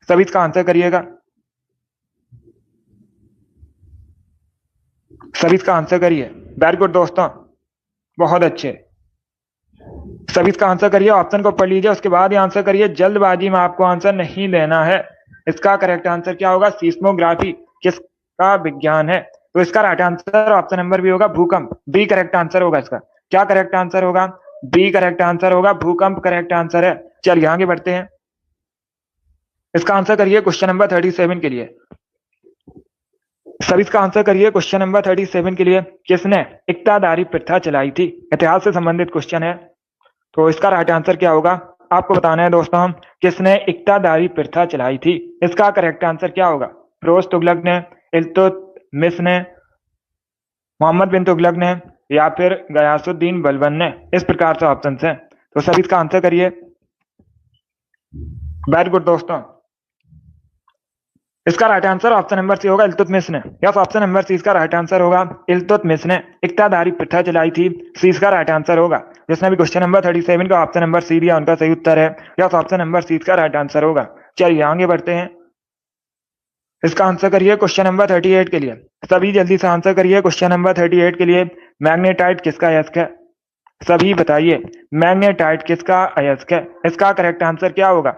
[SPEAKER 1] सभी इसका आंसर करिएगा। सभी इसका आंसर करिए। वेरी गुड दोस्तों, बहुत अच्छे। सभी इसका आंसर करिए। ऑप्शन को पढ़ लीजिए, उसके बाद ही आंसर करिए। जल्दबाजी में आपको आंसर नहीं देना है। इसका करेक्ट आंसर क्या होगा? सीस्मोग्राफी किसका विज्ञान है। तो इसका right answer option number B होगा भूकंप। बी करेक्ट आंसर होगा इसका। क्या करेक्ट आंसर होगा? बी करेक्ट आंसर होगा, भूकंप करेक्ट आंसर है। चलिए आगे बढ़ते हैं। इसका आंसर करिए क्वेश्चन नंबर 37 के लिए। सभी इसका आंसर करिए क्वेश्चन नंबर 37 के लिए। किसने इक्तादारी प्रथा चलाई थी? इतिहास से संबंधित क्वेश्चन है, तो इसका राइट आंसर क्या होगा? आपको बताना है दोस्तों हम किसने इक्तादारी प्रथा चलाई थी। इसका करेक्ट आंसर क्या होगा? फिरोज तुगलक ने, इल्तुतमिश ने, मोहम्मद बिन तुगलक ने, या फिर गयासुद्दीन बलबन ने। इस प्रकार से ऑप्शन हैं, तो सभी इसका आंसर करिए। वेरी गुड दोस्तों। इसका right answer option number C होगा इल्तुतमिश ने। यस, ऑप्शन नंबर सी इसका राइट आंसर होगा इल्तुतमिश ने इक्तादारी प्रथा चलाई थी। सी इसका राइट आंसर होगा। जिसने भी क्वेश्चन नंबर 37 का ऑप्शन नंबर सी दिया उनका सही उत्तर है। यस, ऑप्शन नंबर सी इसका राइट आंसर होगा। चलिए आगे बढ़ते हैं। इसका आंसर करिए क्वेश्चन नंबर 38 के लिए। सभी जल्दी से आंसर करिए क्वेश्चन नंबर 38 के लिए। मैग्नेटाइट किसका अयस्क है? सभी बताइए मैग्नेटाइट किसका अयस्क है? इसका करेक्ट आंसर क्या होगा?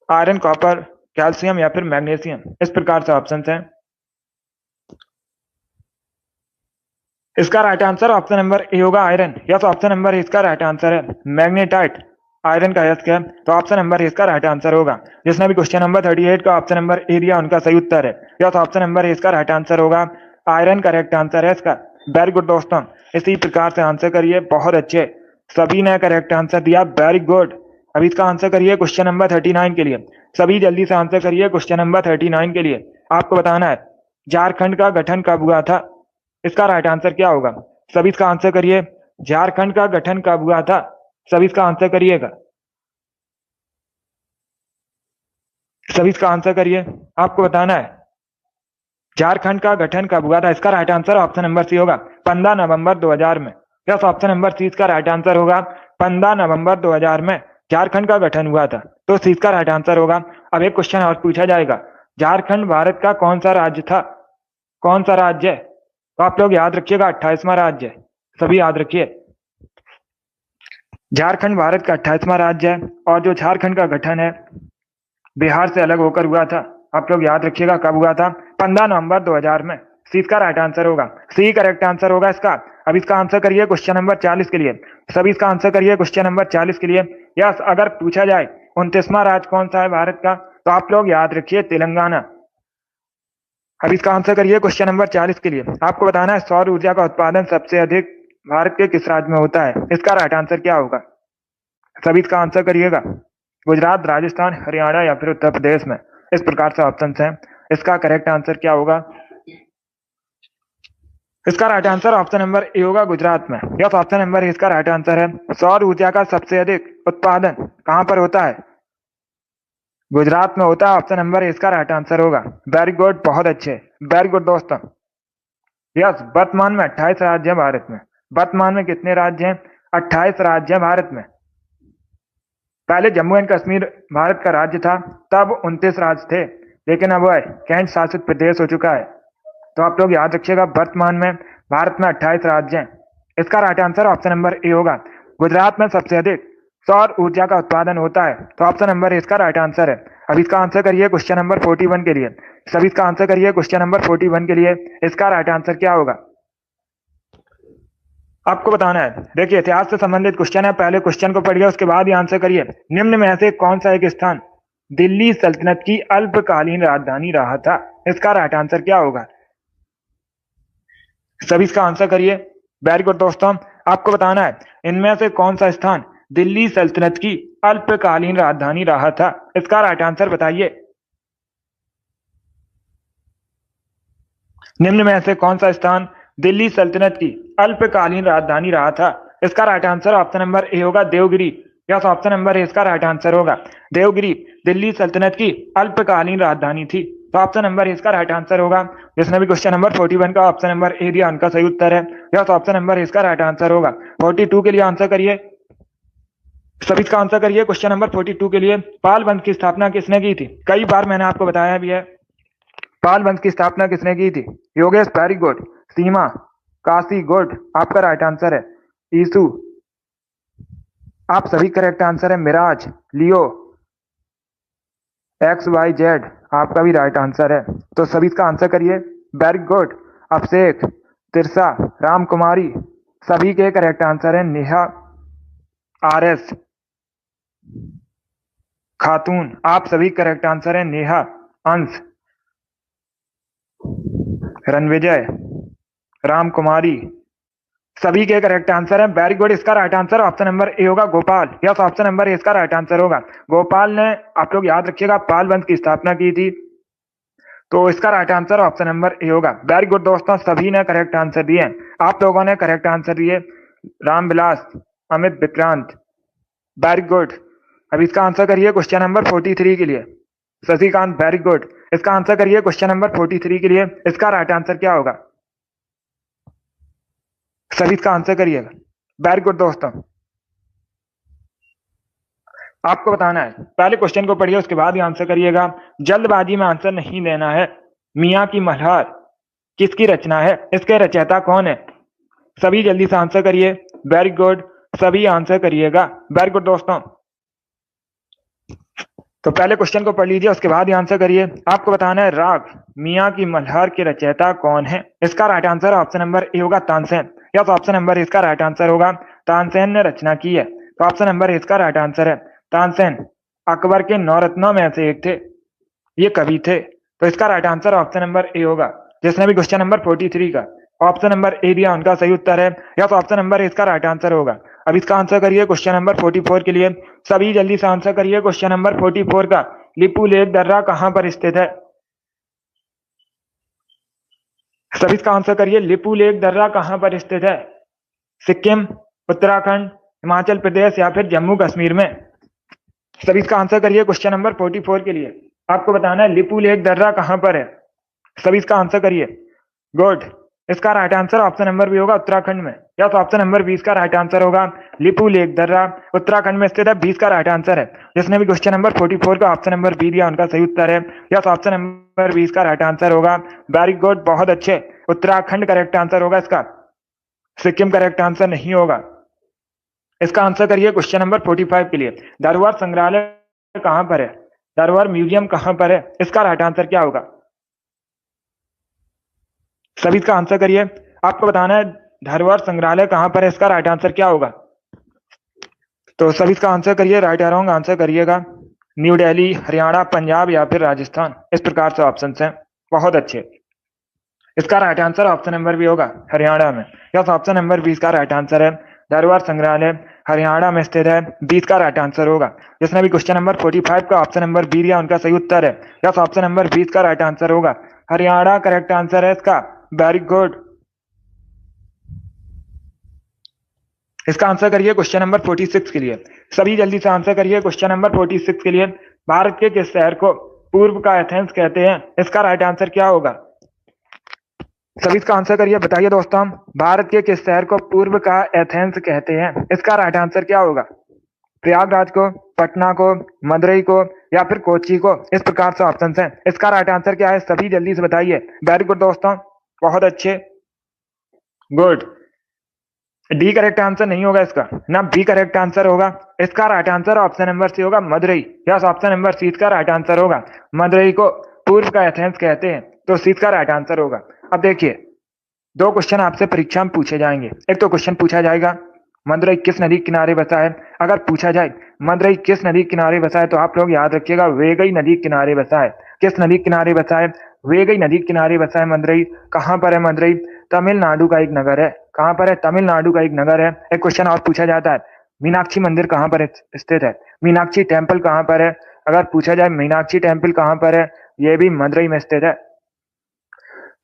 [SPEAKER 1] आयरन, कॉपर, कैल्शियम या फिर मैग्नीशियम? इस प्रकार से ऑप्शन है। इसका right answer option number A होगा आयरन। यस, ऑप्शन नंबर इसका राइट आंसर है। मैग्नेटाइट आयरन का अयस्क है, तो ऑप्शन नंबर इसका राइट आंसर होगा। जिसने भी क्वेश्चन नंबर 38 का ऑप्शन नंबर ए दिया उनका सही उत्तर है। यस, ऑप्शन नंबर इसका राइट आंसर होगा। आयरन करेक्ट आंसर है इसका। वेरी गुड दोस्तों, इसी प्रकार से आंसर करिए। बहुत अच्छे, सभी ने करेक्ट आंसर दिया। Very good. अभी इसका आंसर करिए क्वेश्चन नंबर 39 के लिए। सभी जल्दी से आंसर करिए क्वेश्चन नंबर 39 के लिए। आपको बताना है झारखंड का गठन कब हुआ था? इसका राइट आंसर क्या होगा? सभी इसका आंसर करिए। झारखंड का गठन कब हुआ था? सभी इसका आंसर करिएगा। सभी इसका आंसर करिए। आपको बताना है झारखंड का गठन कब हुआ था। इसका right answer option number C होगा 15 नवंबर 2000 में। यस, ऑप्शन नंबर सी इसका राइट आंसर होगा। 15 नवंबर 2000 में झारखंड का गठन हुआ था, तो सी इसका राइट आंसर होगा। अब एक क्वेश्चन और पूछा जाएगा, झारखंड भारत का कौन सा राज्य था? कौन सा राज्य है? तो आप लोग याद रखिएगा 28वां राज्य है। सभी याद रखिए झारखंड भारत का 28वां राज्य है। और जो झारखंड का गठन है बिहार से अलग होकर हुआ था। आप लोग याद रखिएगा कब हुआ था? 15 नवंबर 2000 में। सी इसका राइट आंसर होगा। सी करेक्ट आंसर होगा इसका। अब इसका आंसर करिए क्वेश्चन नंबर 40 के लिए। सभी इसका आंसर करिए क्वेश्चन नंबर 40 के लिए। यस, अगर पूछा जाए 29वां राज्य कौन सा है भारत का, तो आप लोग याद रखिए तेलंगाना। अब इसका आंसर करिए क्वेश्चन नंबर 40 के लिए। आपको बताना है सौर ऊर्जा का उत्पादन सबसे अधिक भारत के किस राज्य में होता है? इसका राइट आंसर क्या होगा? सभी इसका आंसर करिएगा। गुजरात, राजस्थान, हरियाणा या फिर उत्तर प्रदेश में? इस प्रकार से ऑप्शन हैं। इसका करेक्ट आंसर क्या होगा? इसका right answer option number A होगा गुजरात में। यस, ऑप्शन नंबर इसका राइट आंसर है। सौर ऊर्जा का सबसे अधिक उत्पादन कहां पर होता है? गुजरात में होता है। ऑप्शन नंबर इसका राइट आंसर होगा। वेरी गुड, बहुत अच्छे, वेरी गुड दोस्तों। यस, वर्तमान में 28 राज्य है भारत में। वर्तमान में कितने राज्य हैं? 28 राज्य है भारत में। पहले जम्मू एंड कश्मीर भारत का राज्य था, तब 29 राज्य थे, लेकिन अब वह केंद्र शासित प्रदेश हो चुका है। तो आप लोग याद रखिएगा वर्तमान में भारत में 28 राज्य हैं। इसका right answer option number A होगा। गुजरात में सबसे अधिक सौर ऊर्जा का उत्पादन होता है, तो ऑप्शन नंबर इसका राइट आंसर है। अब इसका आंसर करिए क्वेश्चन नंबर 41 के लिए। सभी इसका आंसर करिए क्वेश्चन नंबर 41 के लिए। इसका राइट आंसर क्या होगा? आपको बताना है। देखिए, इतिहास से संबंधित क्वेश्चन है। पहले क्वेश्चन को पढ़िए, उसके बाद ही आंसर करिए। निम्न में से कौन सा एक स्थान दिल्ली सल्तनत की अल्पकालीन राजधानी रहा था? इसका राइट आंसर क्या होगा? सभी इसका आंसर करिए। वेरी गुड दोस्तों, आपको बताना है इनमें से कौन सा स्थान दिल्ली सल्तनत की अल्पकालीन राजधानी रहा था? इसका राइट आंसर बताइए। निम्न में से कौन सा स्थान दिल्ली सल्तनत की अल्पकालीन राजधानी रहा था? इसका right answer option number A होगा Devagiri. Yes, option number A इसका राइट आंसर होगा। देवगिरी दिल्ली सल्तनत की अल्पकालीन राजधानी थी, तो ऑप्शन नंबर इसका राइट आंसर होगा। जिसने भी क्वेश्चन नंबर 41 का ऑप्शन नंबर ए दिया उनका सही उत्तर है। यस, ऑप्शन नंबर इसका राइट आंसर होगा। 42 के लिए आंसर करिए। सभी इसका आंसर करिए क्वेश्चन नंबर 42 के लिए। पाल वंश की स्थापना किसने की थी? कई बार मैंने आपको बताया भी है। पाल वंश की स्थापना किसने की थी? Yogesh, very good. Seema, Kashi, good, आपका राइट आंसर है। ईसु, आप सभी करेक्ट आंसर है। मिराज, लियो, XYZ, आपका भी राइट आंसर है। तो सभी इसका आंसर करिए। Very good. अभिषेक, तिरसा, राम कुमारी, सभी के करेक्ट आंसर है। नेहा, RS, खातून, आप सभी करेक्ट आंसर है। नेहा, अंश, रणविजय, राम कुमारी, सभी के करेक्ट आंसर है। Very good. इसका right answer option number A होगा Gopal. Yes, option number A इसका राइट आंसर होगा। गोपाल ने, आप लोग याद रखिएगा, पाल वंश की स्थापना की थी, तो इसका right answer option number A होगा। वेरी गुड दोस्तों, सभी ने करेक्ट आंसर दिए। आप लोगों ने करेक्ट आंसर दिए। Ramvilas, Amit, Vikrant, very good. अब इसका आंसर करिए क्वेश्चन नंबर 43 के लिए। Shashikant, very good. इसका आंसर करिए क्वेश्चन नंबर 43 के लिए। इसका राइट आंसर क्या होगा? सभी इसका आंसर करिएगा। वेरी गुड दोस्तों। आपको बताना है, पहले क्वेश्चन को पढ़िए उसके बाद ही आंसर करिएगा। जल्दबाजी में आंसर नहीं देना है। मियाँ की मल्हार किसकी रचना है? इसके रचयिता कौन है? सभी जल्दी से आंसर करिए। वेरी गुड, सभी आंसर करिएगा। वेरी गुड दोस्तों। तो पहले क्वेश्चन को पढ़ लीजिए उसके बाद ही आंसर करिए। आपको बताना है राग मियाँ की मल्हार के रचयिता कौन है? इसका right answer option number A होगा तानसेन। या तो ऑप्शन नंबर इसका राइट आंसर होगा तानसेन ने रचना की है। तो ऑप्शन नंबर इसका राइट आंसर है तानसेन। अकबर के 9 रत्नों में से एक थे, ये कवि थे। तो इसका right answer option number A होगा। जिसने भी क्वेश्चन नंबर 43 का ऑप्शन नंबर ए दिया उनका सही उत्तर है। या तो ऑप्शन नंबर इसका राइट आंसर होगा। अब इसका आंसर करिए क्वेश्चन नंबर 44 के लिए। सभी जल्दी से आंसर करिए क्वेश्चन नंबर 44 का। लिपू लेक दर्रा कहां पर स्थित है? सभी इसका आंसर करिए। लिपू लेक दर्रा कहां पर स्थित है? सिक्किम, उत्तराखंड, हिमाचल प्रदेश या फिर जम्मू कश्मीर में? सभी इसका आंसर करिए क्वेश्चन नंबर 44 के लिए। आपको बताना है लिपू लेक दर्रा कहां पर है। सभी इसका आंसर करिए। गुड। इसका right answer option number B होगा उत्तराखंड में। या तो ऑप्शन नंबर 20 का राइट आंसर होगा लिपू लेक दर्रा उत्तराखंड में स्थित है। 20 का राइट आंसर है। जिसने भी क्वेश्चन नंबर 44 का ऑप्शन नंबर बी दिया उनका सही उत्तर है। या तो ऑप्शन नंबर 20 का राइट आंसर होगा। वेरी गुड, बहुत अच्छे। उत्तराखंड करेक्ट आंसर होगा इसका। सिक्किम करेक्ट आंसर नहीं होगा। इसका आंसर करिए क्वेश्चन नंबर 45 के लिए। धरोहर संग्रहालय कहां पर है? धरोहर म्यूजियम कहां पर है? इसका राइट आंसर क्या होगा? सभी इसका आंसर करिए। आपको बताना है धरोहर संग्रहालय कहां पर है। इसका राइट आंसर क्या होगा? तो सभी इसका आंसर करिए। राइट या रॉन्ग आंसर करिएगा। न्यू दिल्ली, हरियाणा, पंजाब या फिर राजस्थान? इस प्रकार से ऑप्शन हैं। बहुत अच्छे। इसका राइट आंसर ऑप्शन नंबर भी होगा हरियाणा में। या तो ऑप्शन नंबर 20 का राइट आंसर है धरोहर संग्रहालय हरियाणा में स्थित है। 20 का राइट आंसर होगा। जिसने भी क्वेश्चन नंबर 45 का ऑप्शन नंबर बी दिया उनका सही उत्तर है। या तो ऑप्शन नंबर 20 का राइट आंसर होगा हरियाणा करेक्ट आंसर है इसका। Very good. इसका आंसर करिए क्वेश्चन नंबर 46 के लिए। सभी जल्दी से आंसर करिए क्वेश्चन नंबर 46 के लिए। भारत के किस शहर को पूर्व का एथेंस कहते हैं? इसका राइट आंसर क्या होगा? सभी इसका आंसर करिए। बताइए दोस्तों, भारत के किस शहर को पूर्व का एथेंस कहते हैं? इसका राइट आंसर क्या होगा? प्रयागराज को, पटना को, मदुरई को या फिर कोच्चि को? इस प्रकार से ऑप्शन हैं। इसका राइट आंसर क्या है? सभी जल्दी से बताइए। वेरी गुड दोस्तों, बहुत अच्छे। गुड। डी करेक्ट आंसर नहीं होगा इसका, ना बी करेक्ट आंसर होगा। इसका right answer option number C होगा Madurai. Yes, option number C का राइट आंसर होगा। मदुरई को पूर्व का एथेंस कहते हैं, तो सी का राइट आंसर होगा। अब देखिए, दो क्वेश्चन आपसे परीक्षा में पूछे जाएंगे। एक तो क्वेश्चन पूछा जाएगा मदुरई किस नदी के किनारे बसा है। अगर पूछा जाए मदुरई किस नदी के किनारे बसा है तो आप लोग याद रखिएगा वेगई नदी के किनारे बसा है। किस नदी के किनारे बसा है? वेगई नदी के किनारे बसा है मदुरई। कहां पर है मदुरई? तमिलनाडु का एक नगर है। कहां पर है? तमिलनाडु का एक नगर है। एक क्वेश्चन और पूछा जाता है मीनाक्षी मंदिर कहां पर स्थित है? मीनाक्षी टेम्पल कहां पर है? अगर पूछा जाए मीनाक्षी टेम्पल कहां पर है, यह भी मदुरई में स्थित है।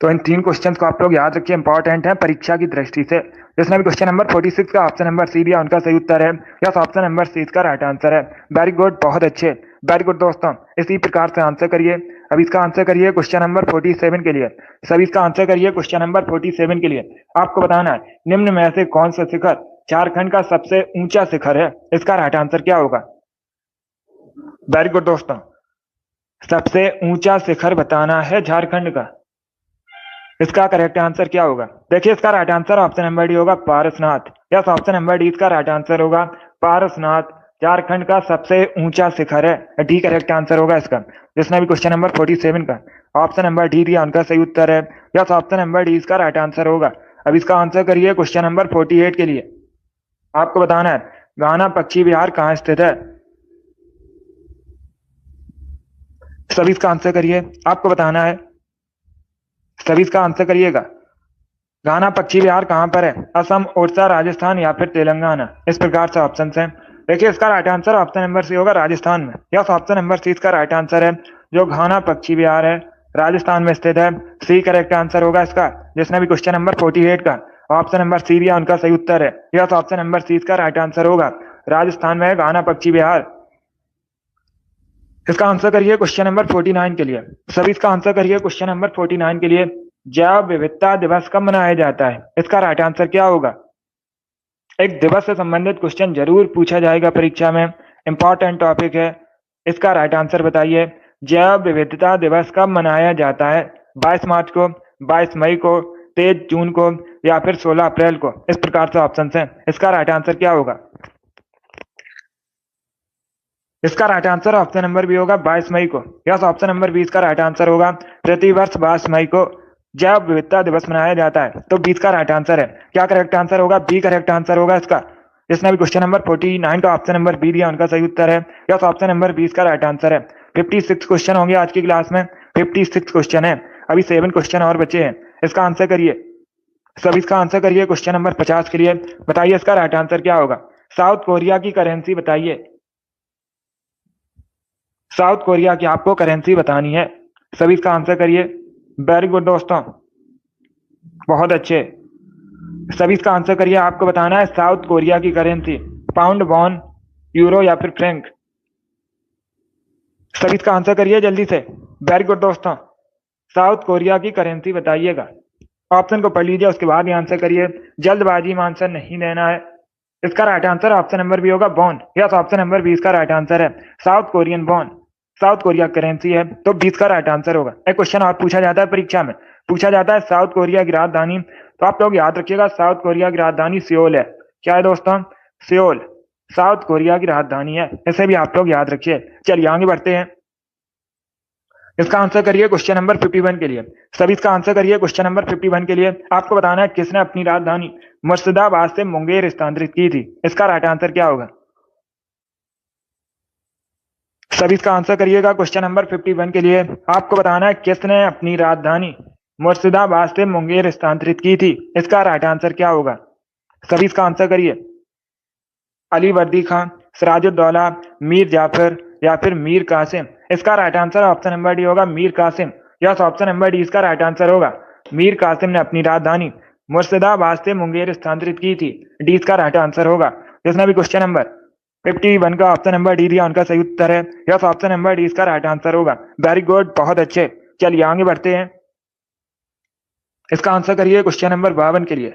[SPEAKER 1] तो इन 3 क्वेश्चन को आप लोग याद रखिए, इंपॉर्टेंट है परीक्षा की दृष्टि से। जिसने भी क्वेश्चन नंबर 46 का ऑप्शन नंबर सी दिया उनका सही उत्तर है। यस, ऑप्शन नंबर सी इसका राइट आंसर है। वेरी गुड, बहुत अच्छे। वेरी गुड दोस्तों, इसी प्रकार से आंसर करिए। अब इसका आंसर करिए क्वेश्चन नंबर 47 के लिए। सभी इसका आंसर करिए क्वेश्चन नंबर 47 के लिए। आपको बताना है निम्न में से कौन सा शिखर झारखंड का सबसे ऊंचा शिखर है? इसका राइट आंसर क्या होगा? वेरी गुड दोस्तों, सबसे ऊंचा शिखर बताना है झारखंड का। इसका करेक्ट आंसर क्या होगा? देखिए, इसका right answer option number D होगा Parasnath. Yes, option number D इसका राइट आंसर होगा पारसनाथ। झारखंड का सबसे ऊंचा शिखर है। डी करेक्ट आंसर होगा इसका। जिसने भी क्वेश्चन नंबर 47 का ऑप्शन नंबर डी दिया उनका सही उत्तर है। यस, ऑप्शन नंबर डी इसका राइट आंसर होगा। अब इसका आंसर करिए क्वेश्चन नंबर 48 के लिए। आपको बताना है घाना पक्षी विहार कहाँ स्थित है? सभी इसका आंसर करिए। आपको बताना है, सभी इसका आंसर करिएगा। घाना पक्षी विहार कहां पर है? असम, उड़ीसा, राजस्थान या फिर तेलंगाना? इस प्रकार से ऑप्शन हैं। देखिए, इसका right answer option number C होगा राजस्थान में। यस, ऑप्शन नंबर सी इसका राइट आंसर है। जो घाना पक्षी विहार है राजस्थान में स्थित है। सी करेक्ट आंसर होगा इसका। जिसने भी क्वेश्चन नंबर 48 का ऑप्शन नंबर सी दिया उनका सही उत्तर है। यस, ऑप्शन नंबर सी इसका राइट आंसर होगा। राजस्थान में है घाना पक्षी विहार। इसका आंसर करिए क्वेश्चन नंबर 49 के लिए। सभी इसका आंसर करिए क्वेश्चन नंबर 49 के लिए। जैव विविधता दिवस कब मनाया जाता है? इसका राइट आंसर क्या होगा? एक दिवस से संबंधित क्वेश्चन जरूर पूछा जाएगा परीक्षा में, इंपॉर्टेंट टॉपिक है। इसका राइट आंसर बताइए। जैव विविधता दिवस कब मनाया जाता है? 22 मार्च को, 22 मई को, 23 जून को, या फिर 16 अप्रैल को? इस प्रकार से ऑप्शन है। इसका राइट आंसर क्या होगा? इसका right answer option number B होगा 22 मई को। यस, ऑप्शन नंबर 20 का राइट आंसर होगा। प्रतिवर्ष 22 मई को जैव विविधता दिवस मनाया जाता है, तो 20 का राइट आंसर है। क्या करेक्ट आंसर होगा? बी करेक्ट आंसर होगा इसका। जिसने भी क्वेश्चन नंबर 49 का ऑप्शन नंबर बी दिया उनका सही उत्तर है। यस, ऑप्शन नंबर 20 का राइट आंसर है। 56 क्वेश्चन होंगे आज की क्लास में। 56 क्वेश्चन है, अभी 7 क्वेश्चन और बचे हैं। इसका आंसर करिए। सब इसका आंसर करिए क्वेश्चन नंबर 50 के लिए। बताइए इसका राइट आंसर क्या होगा? साउथ कोरिया की करेंसी बताइए। साउथ कोरिया की आपको करेंसी बतानी है। सभी इसका आंसर करिए। वेरी गुड दोस्तों, बहुत अच्छे। सभी इसका आंसर करिए। आपको बताना है साउथ कोरिया की करेंसी, पाउंड, वॉन, यूरो या फिर फ्रैंक। सभी इसका आंसर करिए जल्दी से। वेरी गुड दोस्तों, साउथ कोरिया की करेंसी बताइएगा। ऑप्शन को पढ़ लीजिए, उसके बाद ही आंसर करिए। जल्दबाजी में आंसर नहीं देना है। इसका right answer option number B होगा, बॉन। यस, ऑप्शन नंबर 20 का राइट आंसर है। South Korean won South Korea currency है, तो 20 का राइट आंसर होगा। एक क्वेश्चन और पूछा जाता है परीक्षा में, पूछा जाता है साउथ कोरिया की राजधानी। तो आप लोग याद रखिएगा, साउथ कोरिया की राजधानी सियोल है। क्या है दोस्तों? सियोल साउथ कोरिया की राजधानी है। इसे भी आप लोग याद रखिए। चलिए आगे बढ़ते हैं। इसका आंसर करिए क्वेश्चन नंबर 51 के लिए। सभी इसका आंसर करिए क्वेश्चन नंबर 51 के लिए। आपको बताना है किसने अपनी राजधानी मुर्शिदाबाद से मुंगेर स्थानांतरित की थी। इसका राइट आंसर क्या होगा? सभी इसका आंसर करिएगा क्वेश्चन नंबर 51 के लिए। आपको बताना है किसने अपनी राजधानी मुर्शिदाबाद से मुंगेर स्थानांतरित की थी। इसका राइट आंसर क्या होगा? सभी इसका आंसर करिए। अली वर्दी खान, सिराजुद्दौला, मीर जाफर या फिर मीर कासिम। इसका right answer option number D होगा, Mir Qasim. Yes, option number D इसका राइट आंसर होगा। मीर कासिम ने अपनी राजधानी मुर्शिदाबाद से मुंगेर स्थानांतरित की थी। डी इसका राइट आंसर होगा। जिसने भी क्वेश्चन नंबर 51 का ऑप्शन नंबर डी दिया उनका सही उत्तर है। यस, ऑप्शन नंबर डी इसका राइट आंसर होगा। वेरी गुड, बहुत अच्छे। चलिए आगे बढ़ते हैं। इसका आंसर करिए क्वेश्चन नंबर 52 के लिए।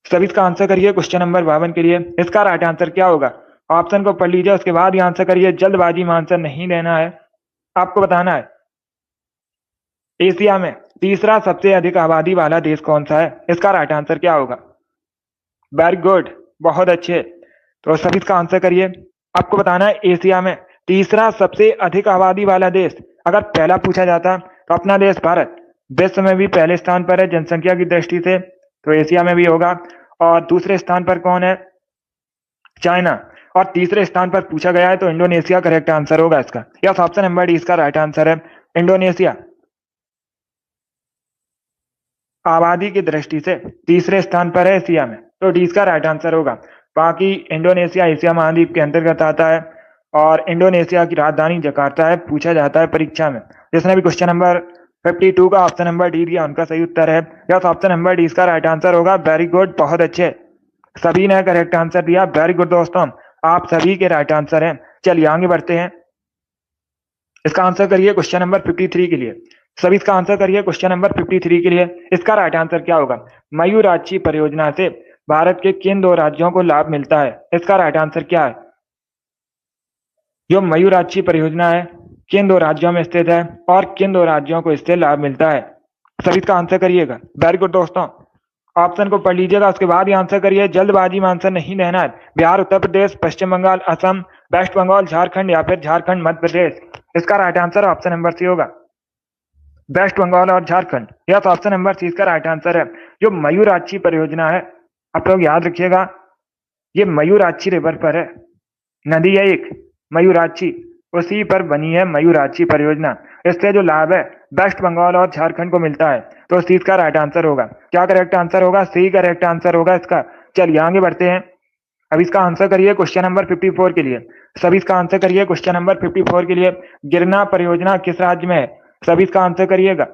[SPEAKER 1] सभी इसका आंसर करिए क्वेश्चन नंबर 52 के लिए। इसका राइट आंसर क्या होगा? ऑप्शन को पढ़ लीजिए, उसके बाद ही आंसर करिए। जल्दबाजी में आंसर नहीं देना है। आपको बताना है एशिया में तीसरा सबसे अधिक आबादी वाला देश कौन सा है। इसका राइट आंसर क्या होगा? वेरी गुड, बहुत अच्छे। तो सभी इसका आंसर करिए। आपको बताना है एशिया में तीसरा सबसे अधिक आबादी वाला देश। अगर पहला पूछा जाता तो अपना देश भारत विश्व में भी पहले स्थान पर है जनसंख्या की दृष्टि से, तो एशिया में भी होगा। और दूसरे स्थान पर कौन है? चाइना। और तीसरे स्थान पर पूछा गया है तो इंडोनेशिया करेक्ट आंसर होगा इसका। यस, ऑप्शन नंबर डी इसका राइट आंसर है। इंडोनेशिया आबादी की दृष्टि से तीसरे स्थान पर है एशिया में, तो डी इसका राइट आंसर होगा। बाकी इंडोनेशिया एशिया महाद्वीप के अंतर्गत आता है और इंडोनेशिया की राजधानी जकार्ता है, पूछा जाता है परीक्षा में। जिसने भी क्वेश्चन नंबर 52 का ऑप्शन नंबर डी दिया उनका सही उत्तर है। यस, ऑप्शन नंबर डी इसका राइट आंसर होगा। वेरी गुड, बहुत अच्छे। सभी ने करेक्ट आंसर दिया। वेरी गुड दोस्तों, आप सभी के राइट आंसर हैं। चलिए आगे बढ़ते हैं। इसका आंसर करिए क्वेश्चन नंबर 53 के लिए। सभी इसका आंसर करिए क्वेश्चन नंबर 53 के लिए। इसका राइट आंसर क्या होगा? मयूराक्षी परियोजना से भारत के किन दो राज्यों को लाभ मिलता है। इसका राइट आंसर क्या है? जो मयूराक्षी परियोजना है किन दो राज्यों में स्थित है और किन दो राज्यों को इससे लाभ मिलता है। सभी इसका आंसर करिएगा। वेरी गुड दोस्तों, ऑप्शन को पढ़ लीजिएगा, उसके बाद ही आंसर करिए। जल्दबाजी में आंसर नहीं देना है। बिहार, उत्तर प्रदेश, पश्चिम बंगाल, असम, वेस्ट बंगाल, झारखंड या फिर झारखंड मध्य प्रदेश। इसका right answer option number C होगा, वेस्ट बंगाल और झारखंड। यह ऑप्शन नंबर सी इसका राइट आंसर है। जो मयूराक्षी परियोजना है, आप लोग याद रखिएगा, ये मयूराक्षी रिवर पर है, नदी है एक मयूराक्षी, उसी पर बनी है मयूराक्षी परियोजना। इससे जो लाभ है वेस्ट बंगाल और झारखंड को मिलता है, तो सी इसका राइट आंसर होगा। क्या करेक्ट आंसर होगा? सी करेक्ट आंसर होगा इसका। चलिए आगे बढ़ते हैं। अब इसका आंसर करिए क्वेश्चन नंबर 54 के लिए। सभी इसका आंसर करिए क्वेश्चन नंबर 54 के लिए। गिरना परियोजना किस राज्य में है? सभी इसका आंसर करिएगा।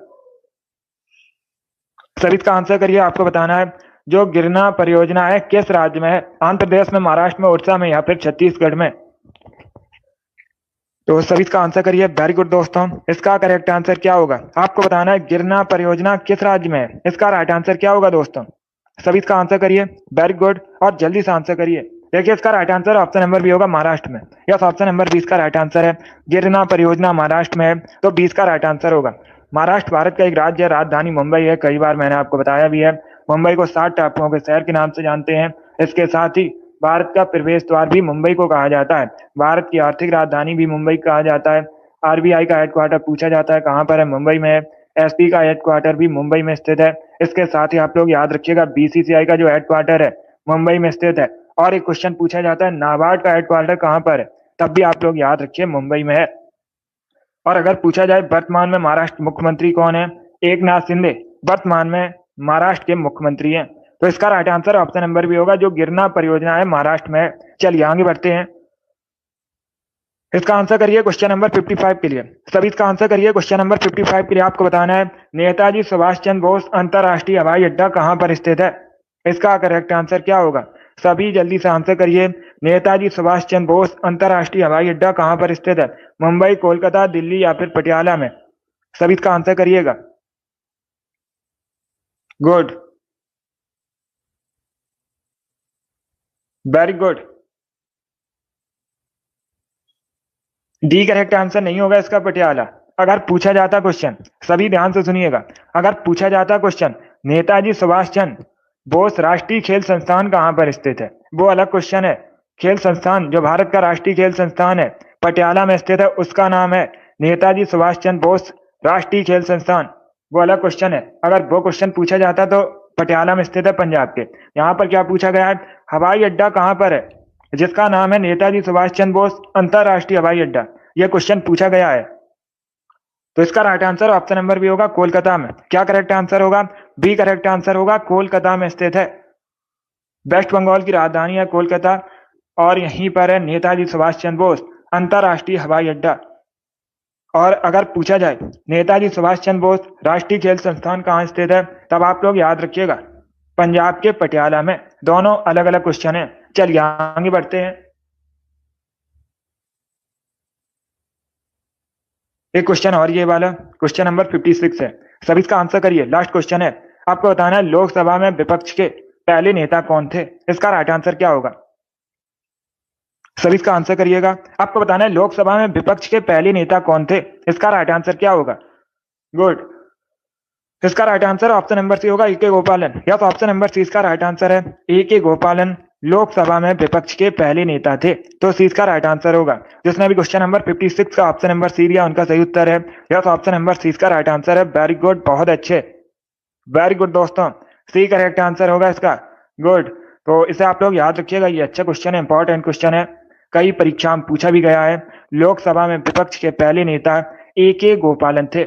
[SPEAKER 1] सभी इसका आंसर करिए। आपको बताना है जो गिरना परियोजना है किस राज्य में है? आंध्र प्रदेश में, महाराष्ट्र में, उड़ीसा में या फिर छत्तीसगढ़ में। तो सभी इसका आंसर करिए। वेरी गुड दोस्तों, इसका करेक्ट आंसर क्या होगा आपको बताना है। गिरना परियोजना किस राज्य में है, इसका राइट आंसर क्या होगा दोस्तों। सभी इसका आंसर करिए। वेरी गुड, और जल्दी से आंसर करिए। देखिए इसका right answer option number B होगा, महाराष्ट्र में। यस, ऑप्शन नंबर 20 का राइट आंसर है। गिरना परियोजना महाराष्ट्र में है, तो 20 का राइट आंसर होगा। महाराष्ट्र भारत का एक राज्य है, राजधानी मुंबई है, कई बार मैंने आपको बताया भी है। मुंबई को 7 टापुओं के शहर के नाम से जानते हैं। इसके साथ ही भारत का प्रवेश द्वार भी मुंबई को कहा जाता है। भारत की आर्थिक राजधानी भी मुंबई कहा जाता है। आरबीआई का हेडक्वार्टर पूछा जाता है कहाँ पर है, मुंबई में है। एसपी का हेडक्वार्टर भी मुंबई में स्थित है। इसके साथ ही आप लोग याद रखिएगा, बीसीसीआई का जो हेडक्वार्टर है मुंबई में स्थित है। और एक क्वेश्चन पूछा जाता है नाबार्ड का हेडक्वार्टर कहाँ पर है, तब भी आप लोग याद रखिए मुंबई में है। और अगर पूछा जाए वर्तमान में महाराष्ट्र मुख्यमंत्री कौन है, एकनाथ शिंदे वर्तमान में महाराष्ट्र के मुख्यमंत्री हैं। तो इसका राइट आंसर ऑप्शन नंबर भी होगा, जो गिरना परियोजना है महाराष्ट्र में है। चलिए आगे बढ़ते हैं। इसका आंसर करिए क्वेश्चन नंबर 55 के लिए। सभी इसका आंसर करिए। क्वेश्चन नंबर 55 के लिए आपको बताना है नेताजी सुभाष चंद्र बोस अंतरराष्ट्रीय हवाई अड्डा कहां पर स्थित है, इसका करेक्ट आंसर क्या होगा। सभी जल्दी से आंसर करिए। नेताजी सुभाष चंद्र बोस अंतरराष्ट्रीय हवाई अड्डा कहां पर स्थित है, मुंबई, कोलकाता, दिल्ली या फिर पटियाला में। सभी इसका आंसर करिएगा। Good, very good. D correct answer नहीं होगा इसका, पटियाला। अगर पूछा जाता क्वेश्चन, सभी ध्यान से सुनिएगा, अगर पूछा जाता क्वेश्चन नेताजी सुभाष चंद्र बोस राष्ट्रीय खेल संस्थान कहां पर स्थित है, वो अलग क्वेश्चन है। खेल संस्थान जो भारत का राष्ट्रीय खेल संस्थान है पटियाला में स्थित है, उसका नाम है नेताजी सुभाष चंद्र बोस राष्ट्रीय खेल संस्थान, वो अलग क्वेश्चन है। अगर वो क्वेश्चन पूछा जाता तो पटियाला में स्थित है पंजाब के। यहाँ पर क्या पूछा गया है, हवाई अड्डा कहां पर है, जिसका नाम है नेताजी सुभाष चंद्र बोस अंतरराष्ट्रीय हवाई अड्डा, यह क्वेश्चन पूछा गया है। तो इसका राइट आंसर ऑप्शन नंबर भी होगा, कोलकाता में। क्या करेक्ट आंसर होगा, बी करेक्ट आंसर होगा, कोलकाता में स्थित है। वेस्ट बंगाल की राजधानी है कोलकाता, और यहीं पर है नेताजी सुभाष चंद्र बोस अंतरराष्ट्रीय हवाई अड्डा। और अगर पूछा जाए नेताजी सुभाष चंद्र बोस राष्ट्रीय खेल संस्थान कहाँ स्थित है, तब आप लोग याद रखिएगा पंजाब के पटियाला में। दोनों अलग अलग क्वेश्चन है। चलिए आगे बढ़ते हैं। एक क्वेश्चन और ये वाला क्वेश्चन नंबर 56 है। सभी इसका आंसर करिए। लास्ट क्वेश्चन है, आपको बताना है लोकसभा में विपक्ष के पहले नेता कौन थे, इसका राइट आंसर क्या होगा। सभी इसका आंसर करिएगा। आपको बताना है लोकसभा में विपक्ष के पहले नेता कौन थे, इसका राइट आंसर क्या होगा। गुड, इसका right answer option number C होगा, ए.के. गोपालन। यस, ऑप्शन नंबर सी इसका राइट आंसर है। ए.के. गोपालन लोकसभा में विपक्ष के पहले नेता थे, तो सी इसका राइट आंसर होगा। जिसने भी क्वेश्चन नंबर 56 का ऑप्शन नंबर सी दिया उनका सही उत्तर है। यस, ऑप्शन नंबर सी इसका राइट आंसर है। वेरी गुड, बहुत अच्छे, वेरी गुड दोस्तों, सी करेक्ट आंसर होगा इसका। गुड, तो इसे आप लोग याद रखिएगा, ये अच्छा क्वेश्चन है, इंपॉर्टेंट क्वेश्चन है, कई परीक्षा में पूछा भी गया है। लोकसभा में विपक्ष के पहले नेता ए.के. गोपालन थे।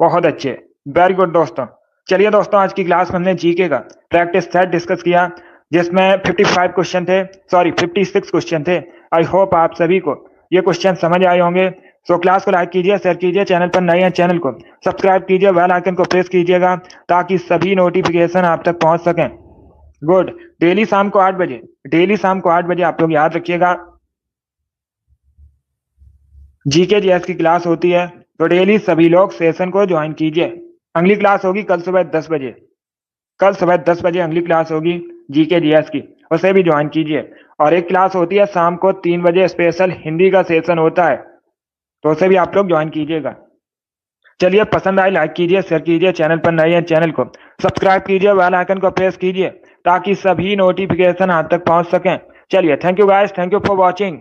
[SPEAKER 1] बहुत अच्छे, वेरी गुड दोस्तों। चलिए दोस्तों, आज की क्लास में हमने जीके का प्रैक्टिस सेट डिस्कस किया, जिसमें 55 क्वेश्चन थे, सॉरी 56 क्वेश्चन थे। आई होप आप सभी को ये क्वेश्चन समझ आए होंगे। सो क्लास को लाइक कीजिए, शेयर कीजिए, चैनल पर नए हैं चैनल को सब्सक्राइब कीजिए, बेल आइकन को प्रेस कीजिएगा ताकि सभी नोटिफिकेशन आप तक पहुंच सकें। गुड, डेली शाम को 8 बजे, डेली शाम को 8 बजे आप लोग याद रखिएगा जीके जीएस की क्लास होती है, तो डेली सभी लोग सेशन को ज्वाइन कीजिए। अगली क्लास होगी कल सुबह 10 बजे, कल सुबह 10 बजे अगली क्लास होगी जीके जीएस की, उसे भी ज्वाइन कीजिए। और एक क्लास होती है शाम को 3 बजे, स्पेशल हिंदी का सेशन होता है, तो उसे भी आप लोग ज्वाइन कीजिएगा। चलिए, पसंद आए लाइक कीजिए, शेयर कीजिए, चैनल पर नए हैं चैनल को सब्सक्राइब कीजिए, बेल आइकन को प्रेस कीजिए ताकि सभी नोटिफिकेशन आप तक पहुंच सकें। चलिए, thank you guys, thank you for watching.